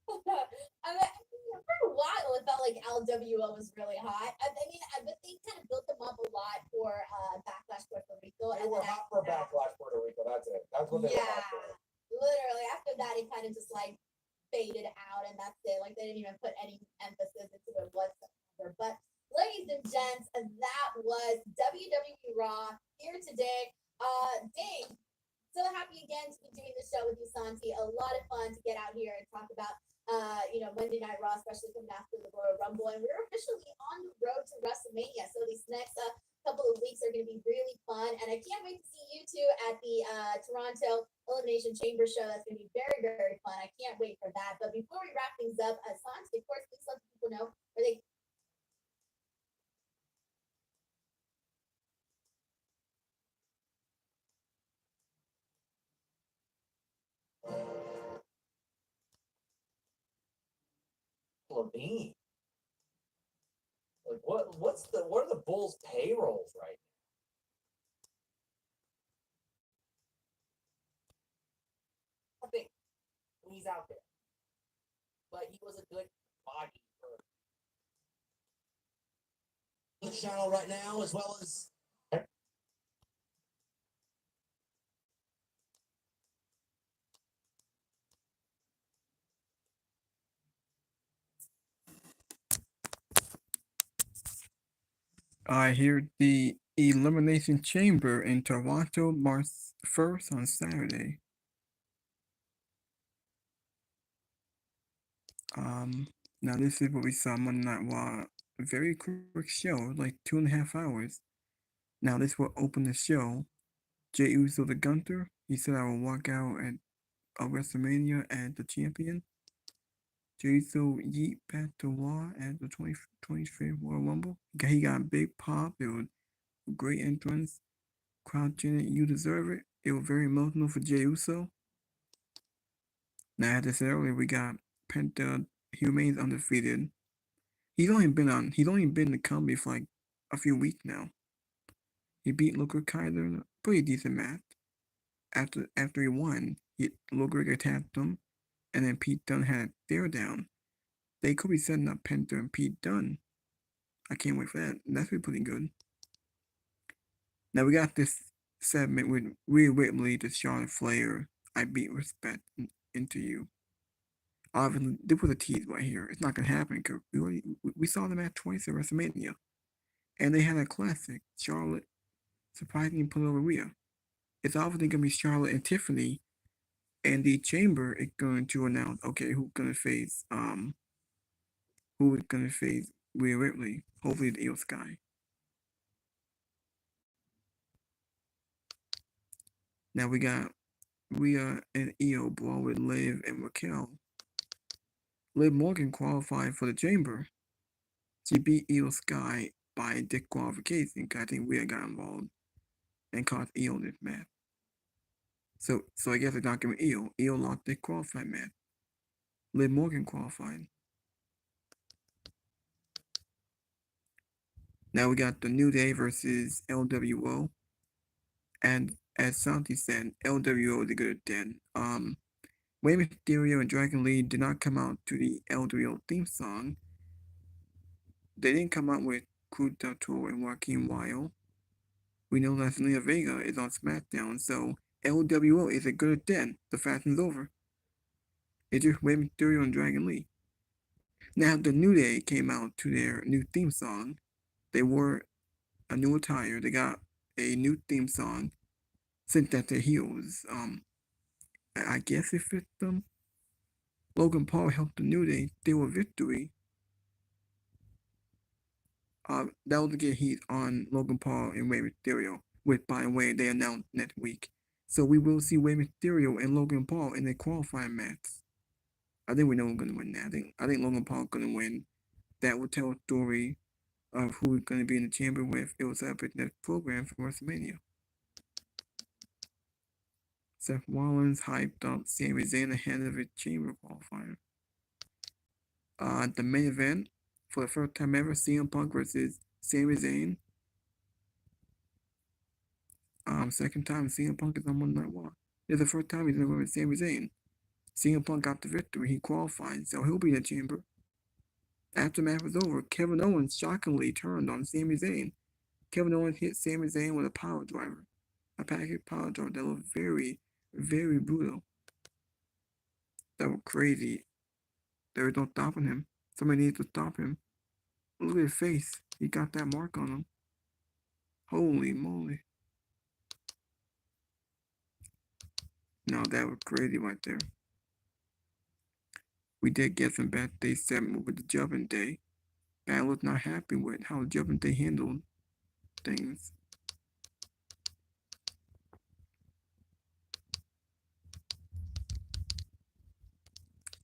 I mean, for a while, it felt like LWO was really hot. I mean, but they kind of built them up a lot for Backlash Puerto Rico. They were hot for Backlash Puerto Rico. That's it. That's what they were hot for. Literally. After that, it kind of just like faded out, and that's it. Like they didn't even put any emphasis into it whatsoever. But ladies and gents, that was WWE Raw here today. Dang, so happy again to be doing the show with you, Santi. A lot of fun to get out here and talk about, Monday Night Raw, especially coming after the Royal Rumble. And we're officially on the road to WrestleMania. So these next couple of weeks are going to be really fun. And I can't wait to see you two at the Toronto Elimination Chamber show. That's going to be very, very fun. I can't wait for that. But before we wrap things up, Santi, of course, please let people know where they Levine. Like what are the Bulls' payrolls right I think when he's out there. But he was a good body for The channel right now, as well as I hear the Elimination Chamber in Toronto, March 1st on Saturday. Now this is what we saw Monday Night Raw. A very quick show, like 2.5 hours. Now this will open the show. Jey Uso the Gunter, he said I will walk out at WrestleMania as the champion. Jey Uso yeet back to Raw at the 25th Royal Rumble. He got a big pop. It was a great entrance. Crowd chanted, "You deserve it." It was very emotional for Jey Uso. Now, as I said earlier, we got Penta. He remains undefeated. He's only been in the company for like a few weeks now. He beat Luger Kaiser in a pretty decent match. After he won, Luger attacked him, and then Pete Dunne had a stare down. They could be setting up Penta and Pete Dunne. I can't wait for that. That's be pretty good. Now we got this segment with Rhea Ripley to Charlotte Flair. I beat respect into you. Obviously, this was a tease right here. It's not gonna happen because we saw them at twice at WrestleMania, and they had a classic. Charlotte surprisingly put over Rhea. It's obviously gonna be Charlotte and Tiffany, and the Chamber is going to announce who's gonna face Rhea Ripley. Hopefully, the Io Sky. Now we got Rhea and Io brawl with Liv and Raquel. Liv Morgan qualified for the Chamber. She beat Io Sky by disqualification. I think Rhea got involved and cost Io this match. So I guess it's not giving Io. Io lost the qualified match. Liv Morgan qualified. Now we got the New Day versus LWO. And as Santi said, LWO is a good den. Rey Mysterio and Dragon Lee did not come out to the LWO theme song. They didn't come out with Cruz del Toro and Joaquin Wild. We know that Selena Vega is on SmackDown, so LWO is a good den. The fashion's over. It's just Rey Mysterio and Dragon Lee. Now, the New Day came out to their new theme song. They wore a new attire. They got a new theme song. Since that they're heels, I guess it fits them. Logan Paul helped the New Day steal a victory. That was to get heat on Logan Paul and Rey Mysterio, which, by the way, they announced next week. So we will see Rey Mysterio and Logan Paul in a qualifying match. I think we know who's gonna win that. I think Logan Paul's gonna win. That will tell a story of who we're gonna be in the chamber with. It was up at that program for WrestleMania. Seth Rollins hyped up Sami Zayn ahead of his chamber qualifier. The main event for the first time ever, CM Punk versus Sami Zayn. Second time CM Punk is on Monday Night Raw. It's the first time he's ever with Sami Zayn. CM Punk got the victory. He qualified, so he'll be in the chamber. After the match was over, Kevin Owens shockingly turned on Sami Zayn. Kevin Owens hit Sami Zayn with a power driver. A package power driver that was very, very brutal. That was crazy. There was no stopping him. Somebody needs to stop him. Look at his face. He got that mark on him. Holy moly. No, that was crazy right there. We did get some bad day segment with the Judgment Day. Bad was not happy with how Judgment Day handled things.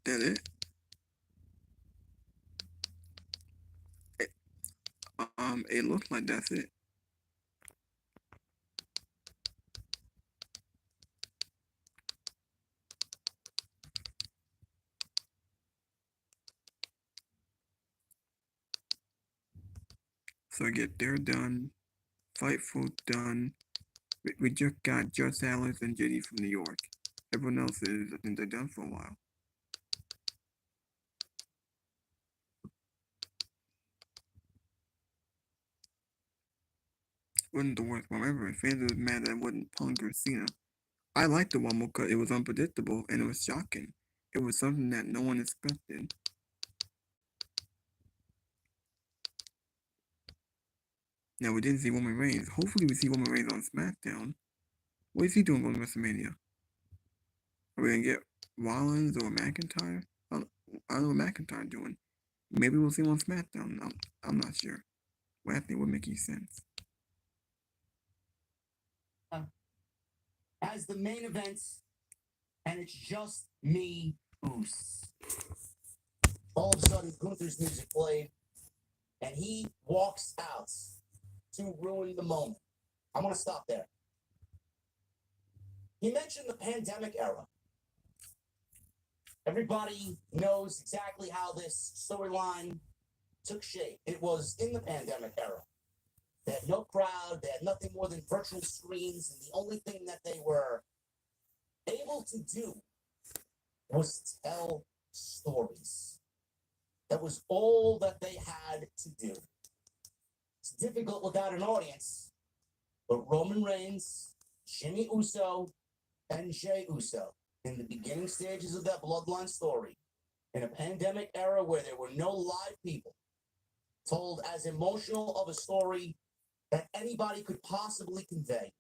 That it? It looks like that's it. So get they're done. Fightful done. We just got Just Alice and JD from New York. Everyone else is, I think they're done for a while. Wasn't the worst one ever. Fans were mad that it wasn't Punk or Cena. I liked the one because it was unpredictable and it was shocking. It was something that no one expected. Now we didn't see Roman Reigns. Hopefully we see Roman Reigns on SmackDown. What is he doing on WrestleMania? Are we gonna get Rollins or McIntyre? I don't know what McIntyre doing. Maybe we'll see him on SmackDown. I'm not sure. Well, I think would make any sense. As the main event, and it's just me, Oos. All of a sudden, Gunther's music played, and he walks out to ruin the moment. I want to stop there. He mentioned the pandemic era. Everybody knows exactly how this storyline took shape. It was in the pandemic era. They had no crowd, they had nothing more than virtual screens, and the only thing that they were able to do was tell stories. That was all that they had to do. It's difficult without an audience, but Roman Reigns, Jimmy Uso, and Jey Uso, in the beginning stages of that bloodline story, in a pandemic era where there were no live people, told as emotional of a story that anybody could possibly convey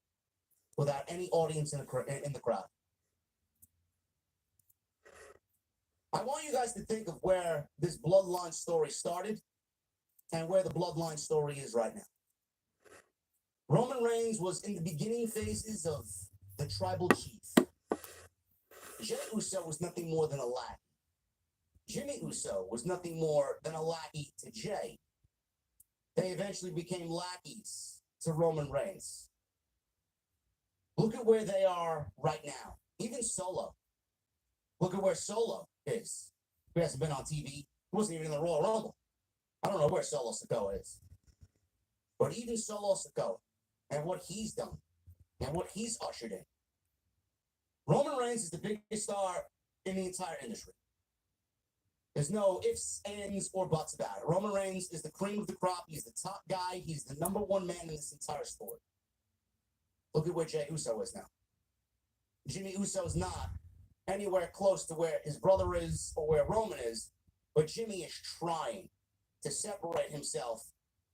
without any audience in the crowd. I want you guys to think of where this bloodline story started and where the bloodline story is right now. Roman Reigns was in the beginning phases of the tribal chief. Jey Uso was nothing more than a lackey. Jimmy Uso was nothing more than a lackey to Jey. They eventually became lackeys to Roman Reigns. Look at where they are right now. Even Solo. Look at where Solo is. He hasn't been on TV. He wasn't even in the Royal Rumble. I don't know where Solo Sikoa is. But even Solo Sikoa and what he's done and what he's ushered in. Roman Reigns is the biggest star in the entire industry. There's no ifs, ands, or buts about it. Roman Reigns is the cream of the crop. He's the top guy. He's the number one man in this entire sport. Look at where Jey Uso is now. Jimmy Uso is not anywhere close to where his brother is or where Roman is, but Jimmy is trying to separate himself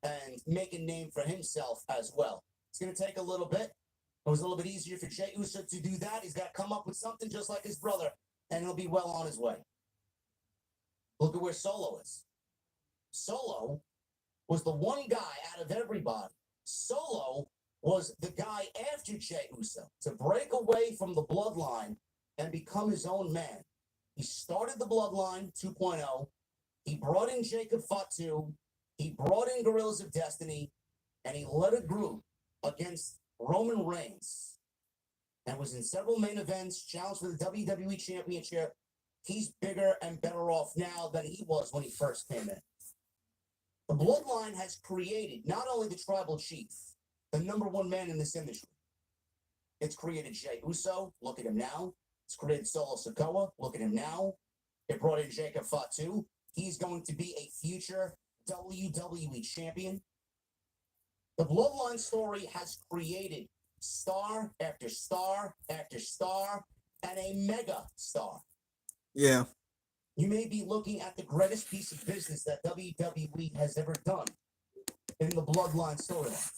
and make a name for himself as well. It's going to take a little bit. It was a little bit easier for Jey Uso to do that. He's got to come up with something just like his brother, and he'll be well on his way. Look at where Solo is. Solo was the one guy out of everybody. Solo was the guy after Jey Uso to break away from the bloodline and become his own man. He started the bloodline 2.0. He brought in Jacob Fatu. He brought in Gorillas of Destiny, and he led a group against Roman Reigns and was in several main events, challenged for the WWE Championship. He's bigger and better off now than he was when he first came in. The bloodline has created not only the tribal chief, the number one man in this industry. It's created Jey Uso, look at him now. It's created Solo Sikoa, look at him now. It brought in Jacob Fatu. He's going to be a future WWE champion. The bloodline story has created star after star after star and a mega star. Yeah. You may be looking at the greatest piece of business that WWE has ever done. in the bloodline storyline.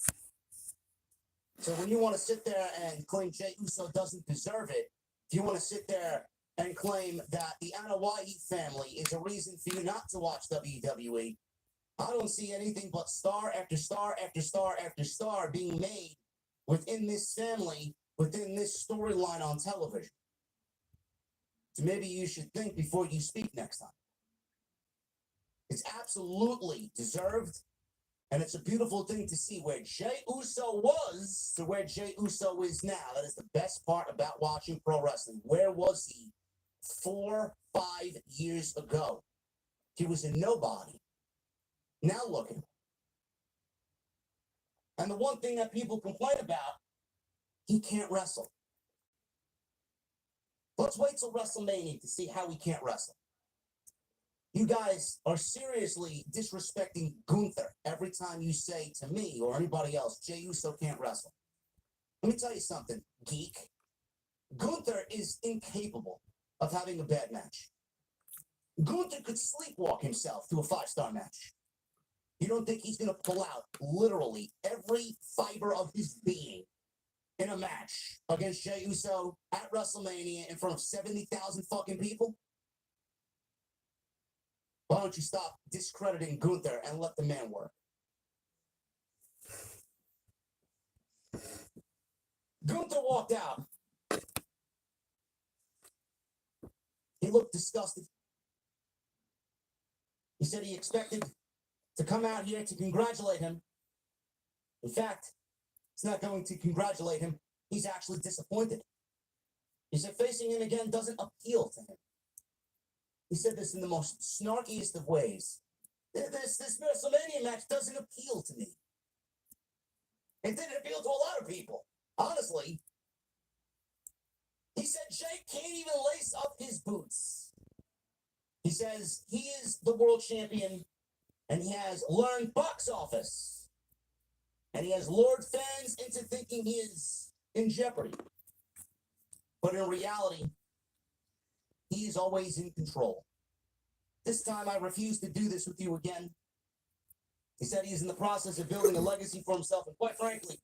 So when you want to sit there and claim Jey Uso doesn't deserve it, if you want to sit there and claim that the Anoa'i family is a reason for you not to watch WWE, I don't see anything but star after star after star after star being made within this family, within this storyline on television. So maybe you should think before you speak next time. It's absolutely deserved, and it's a beautiful thing to see where Jey Uso was to where Jey Uso is now. That is the best part about watching pro wrestling. Where was he 4, 5 years ago? He was a nobody. Now look at him. And the one thing that people complain about, he can't wrestle. Let's wait till WrestleMania to see how he can't wrestle. You guys are seriously disrespecting Gunther every time you say to me or anybody else, Jey Uso can't wrestle. Let me tell you something, geek. Gunther is incapable of having a bad match. Gunther could sleepwalk himself to a 5-star match. You don't think he's going to pull out literally every fiber of his being in a match against Jey Uso at WrestleMania in front of 70,000 fucking people? Why don't you stop discrediting Gunther and let the man work? Gunther walked out. He looked disgusted. He said he expected to come out here to congratulate him. In fact, he's not going to congratulate him. He's actually disappointed. He said facing him again doesn't appeal to him. He said this in the most snarkiest of ways. This WrestleMania match doesn't appeal to me. It didn't appeal to a lot of people, honestly. He said Jey can't even lace up his boots. He says he is the world champion and he has learned box office. And he has lured fans into thinking he is in jeopardy. But in reality, he is always in control. This time I refuse to do this with you again. He said he is in the process of building a legacy for himself. And quite frankly,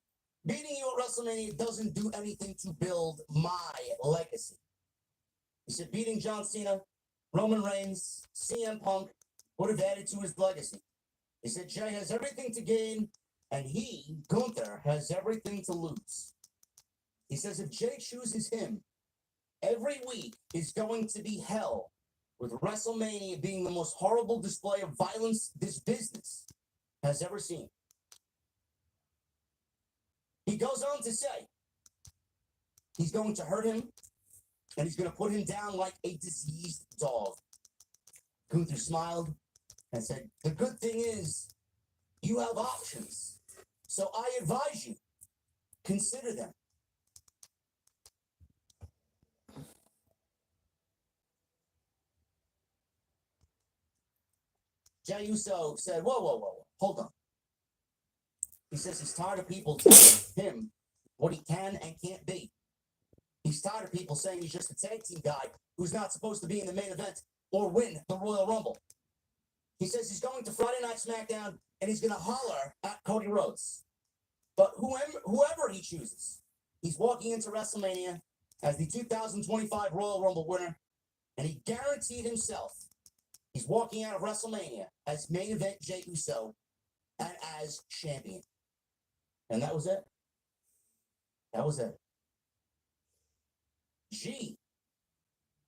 beating you at WrestleMania doesn't do anything to build my legacy. He said beating John Cena, Roman Reigns, CM Punk would have added to his legacy. He said Jey has everything to gain, and he, Gunther, has everything to lose. He says if Jey chooses him, every week is going to be hell, with WrestleMania being the most horrible display of violence this business has ever seen. He goes on to say he's going to hurt him and he's going to put him down like a diseased dog. Gunther smiled and said, the good thing is you have options. So I advise you, consider them. Jey Uso said, whoa, hold on. He says he's tired of people telling him what he can and can't be. He's tired of people saying he's just a tag team guy who's not supposed to be in the main event or win the Royal Rumble. He says he's going to Friday Night SmackDown and he's going to holler at Cody Rhodes. But whoever he chooses, he's walking into WrestleMania as the 2025 Royal Rumble winner, and he guaranteed himself he's walking out of WrestleMania as main event Jey Uso and as champion. And that was it. That was it. Gee,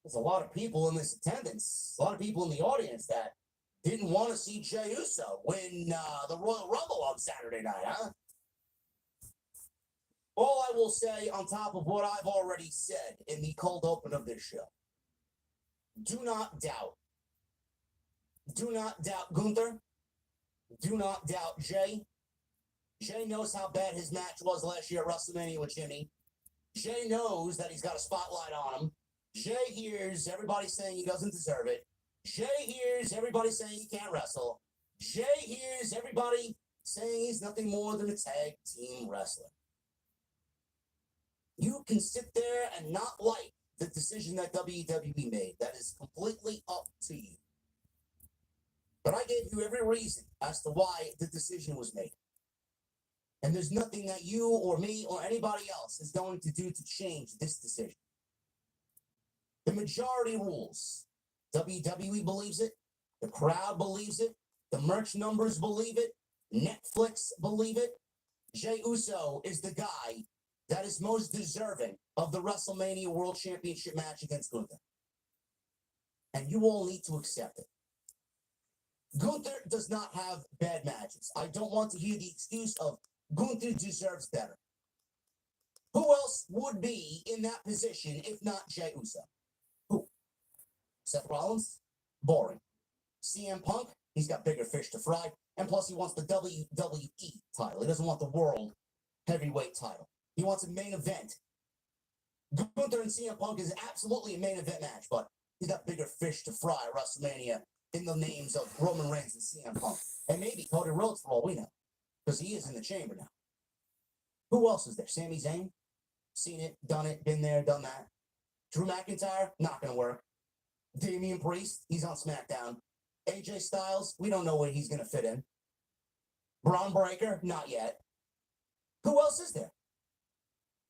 there's a lot of people in this attendance, a lot of people in the audience that didn't want to see Jey Uso win the Royal Rumble on Saturday night, huh? All I will say on top of what I've already said in the cold open of this show, do not doubt Gunther. Do not doubt Jey. Jey knows how bad his match was last year at WrestleMania with Jimmy. Jey knows that he's got a spotlight on him. Jey hears everybody saying he doesn't deserve it. Jey hears everybody saying he can't wrestle. Jey hears everybody saying he's nothing more than a tag team wrestler. You can sit there and not like the decision that WWE made. That is completely up to you. But I gave you every reason as to why the decision was made. And there's nothing that you or me or anybody else is going to do to change this decision. The majority rules. WWE believes it. The crowd believes it. The merch numbers believe it. Netflix believe it. Jey Uso is the guy that is most deserving of the WrestleMania World Championship match against Gunther. And you all need to accept it. Gunther does not have bad matches. I don't want to hear the excuse of Gunther deserves better. Who else would be in that position if not Jey Uso? Who? Seth Rollins? Boring. CM Punk? He's got bigger fish to fry. And plus, he wants the WWE title. He doesn't want the World Heavyweight title. He wants a main event. Gunther and CM Punk is absolutely a main event match, but he's got bigger fish to fry at WrestleMania in the names of Roman Reigns and CM Punk. And maybe Cody Rhodes for all we know, because he is in the chamber now. Who else is there? Sami Zayn? Seen it, done it, been there, done that. Drew McIntyre? Not going to work. Damian Priest? He's on SmackDown. AJ Styles? We don't know where he's going to fit in. Braun Breaker? Not yet. Who else is there?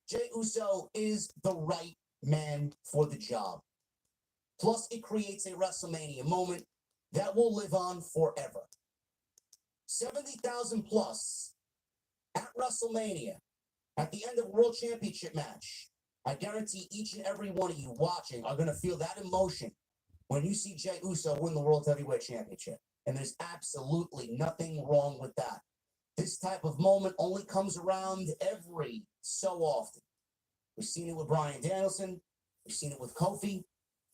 Jey Uso is the right man for the job. Plus, it creates a WrestleMania moment that will live on forever. 70,000 plus at WrestleMania at the end of a World Championship match. I guarantee each and every one of you watching are going to feel that emotion when you see Jey Uso win the World Heavyweight Championship. And there's absolutely nothing wrong with that. This type of moment only comes around every so often. We've seen it with Bryan Danielson, we've seen it with Kofi,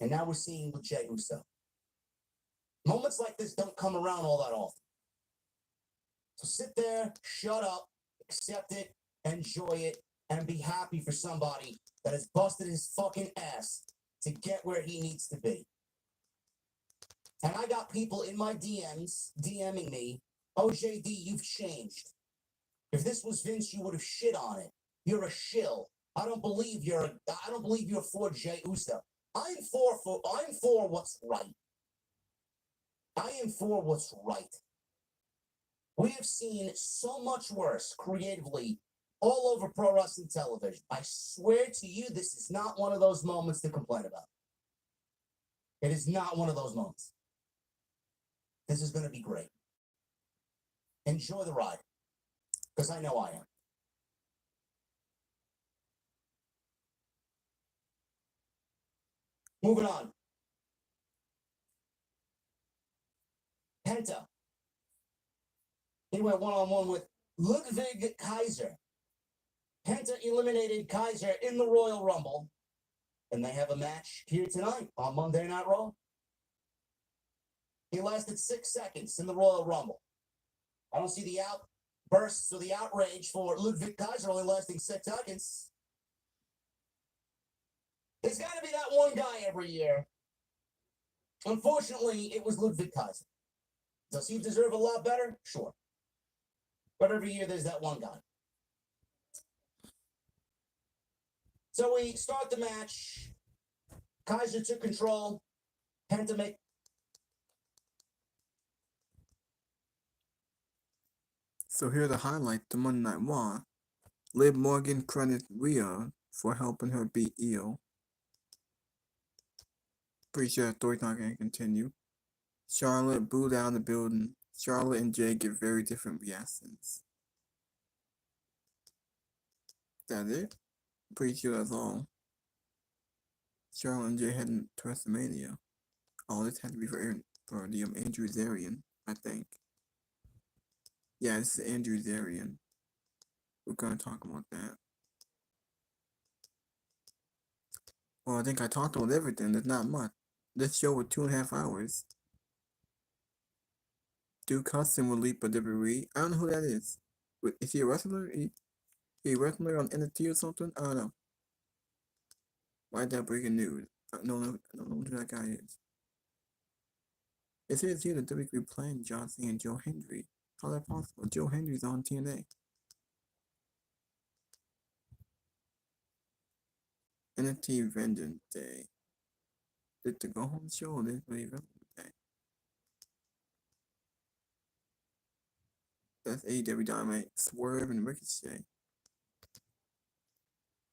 and now we're seeing it with Jey Uso. Moments like this don't come around all that often. So sit there, shut up, accept it, enjoy it, and be happy for somebody that has busted his fucking ass to get where he needs to be. And I got people in my DMs DMing me, "Oh, JD, you've changed. If this was Vince, you would have shit on it. You're a shill. I don't believe you're for Jey Uso." I'm for what's right. I am for what's right. We have seen so much worse creatively all over pro wrestling television. I swear to you, this is not one of those moments to complain about. It is not one of those moments. This is going to be great. Enjoy the ride, because I know I am. Moving on. Penta. He went one-on-one with Ludwig Kaiser. Penta eliminated Kaiser in the Royal Rumble. And they have a match here tonight on Monday Night Raw. He lasted 6 seconds in the Royal Rumble. I don't see the outbursts or the outrage for Ludwig Kaiser only lasting 6 seconds. There's got to be that one guy every year. Unfortunately, it was Ludwig Kaiser. Does he deserve a lot better? Sure. But every year there's that one guy. So we start the match. Kaiser took control. Penta make. So here to highlight the Monday Night Raw. Liv Morgan credited Rhea for helping her beat Io. Pretty sure that story's not going to continue. Charlotte booed out of the building. Charlotte and Jay give very different reactions. That it? Pretty sure that's all. Charlotte and Jay heading to WrestleMania. All this had to be for the Andrew Zarian, I think. Yeah, this is Andrew Zarian. We're gonna talk about that. Well, I think I talked about everything. There's not much. This show was 2.5 hours. Duke Hudson will leap a WWE. I don't know who that is. Is he a wrestler? Is he a wrestler on NXT or something? I don't know. Why is that breaking news? I don't know who that guy is. It says here that WWE playing John Cena and Joe Hendry. How is that possible? Joe Hendry's on TNA. NXT Vengeance Day. Did the Go Home show or did the Vengeance Day? That's AEW Dynamite. Swerve and Ricochet.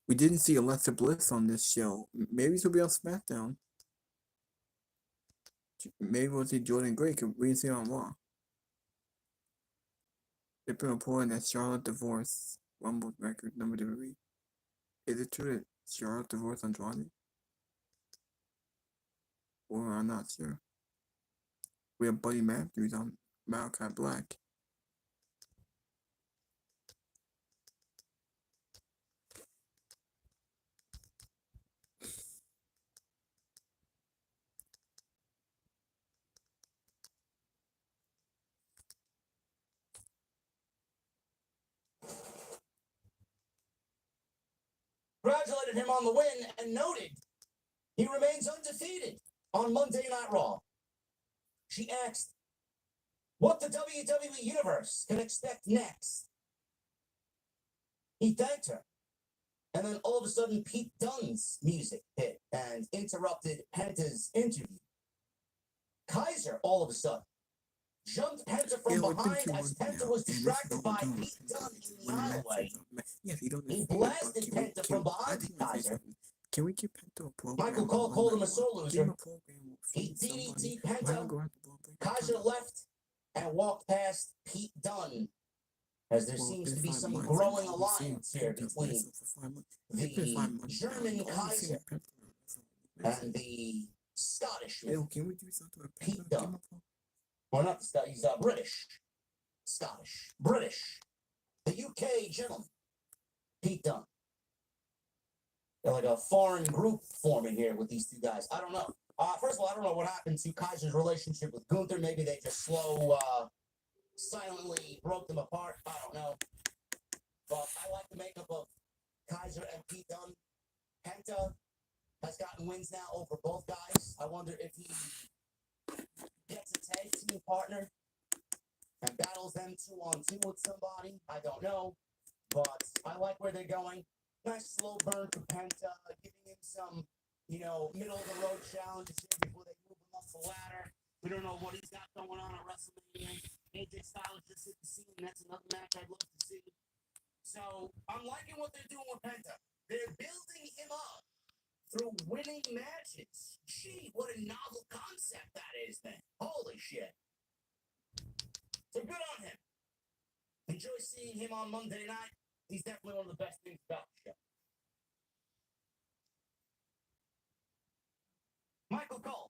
We didn't see Alexa Bliss on this show. Maybe she'll be on SmackDown. Maybe we'll see Jordan Gray. We didn't see her on Raw. They've been reporting that Charlotte divorced Rumble record number WWE. Is it true that Charlotte divorced Andrade? Or I'm not sure. We have Buddy Matthews on Malachi Black. Congratulated him on the win and noted he remains undefeated on Monday Night Raw. She asked what the WWE Universe can expect next. He thanked her. And then all of a sudden, Pete Dunne's music hit and interrupted Penta's interview. Kaiser, all of a sudden, jumped Penta from behind as Penta was distracted by Pete Dunne in the aisleway. He blasted Penta from behind Kaiser. Can we give Penta a program? Michael Cole called him a sore loser. He DDT Penta. Kaiser left and walked past Pete Dunne, as there seems to be some growing alliance here between the German Kaiser and the Scottish Pete Dunne. Or not Scottish, he's British. Scottish. British. The UK gentleman. Pete Dunne. They're like a foreign group forming here with these two guys. I don't know. First of all, I don't know what happened to Kaiser's relationship with Gunther. Maybe they just silently broke them apart. I don't know. But I like the makeup of Kaiser and Pete Dunne. Penta has gotten wins now over both guys. I wonder if he gets a tag team partner and battles them 2-on-2 with somebody. I don't know. But I like where they're going. Nice slow burn for Penta, giving him some, middle of the road challenges here before they move him up the ladder. We don't know what he's got going on at WrestleMania. AJ Styles just hit the scene. That's another match I'd love to see. So I'm liking what they're doing with Penta. They're building him up through winning matches. Gee, what a novel concept that is, then. Holy shit. So good on him. Enjoy seeing him on Monday night. He's definitely one of the best things about the show. Michael Cole.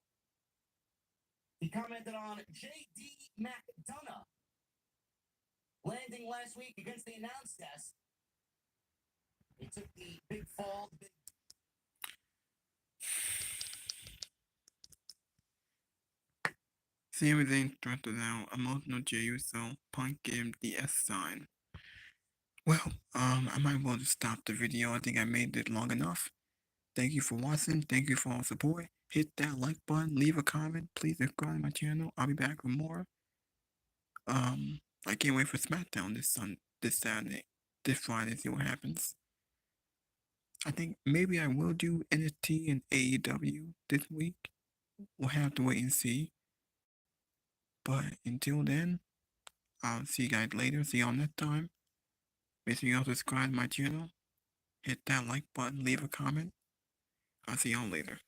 He commented on J.D. McDonough landing last week against the announce desk. He took the big fall. See everything started out. Emotional Jey Uso. Punk gave him the S sign. Well, I might well just stop the video. I think I made it long enough. Thank you for watching. Thank you for all the support. Hit that like button. Leave a comment. Please subscribe to my channel. I'll be back with more. I can't wait for SmackDown this Saturday, this Friday. See what happens. I think maybe I will do NXT and AEW this week. We'll have to wait and see. But until then, I'll see you guys later. See y'all next time. Make sure y'all subscribe to my channel. Hit that like button. Leave a comment. I'll see y'all later.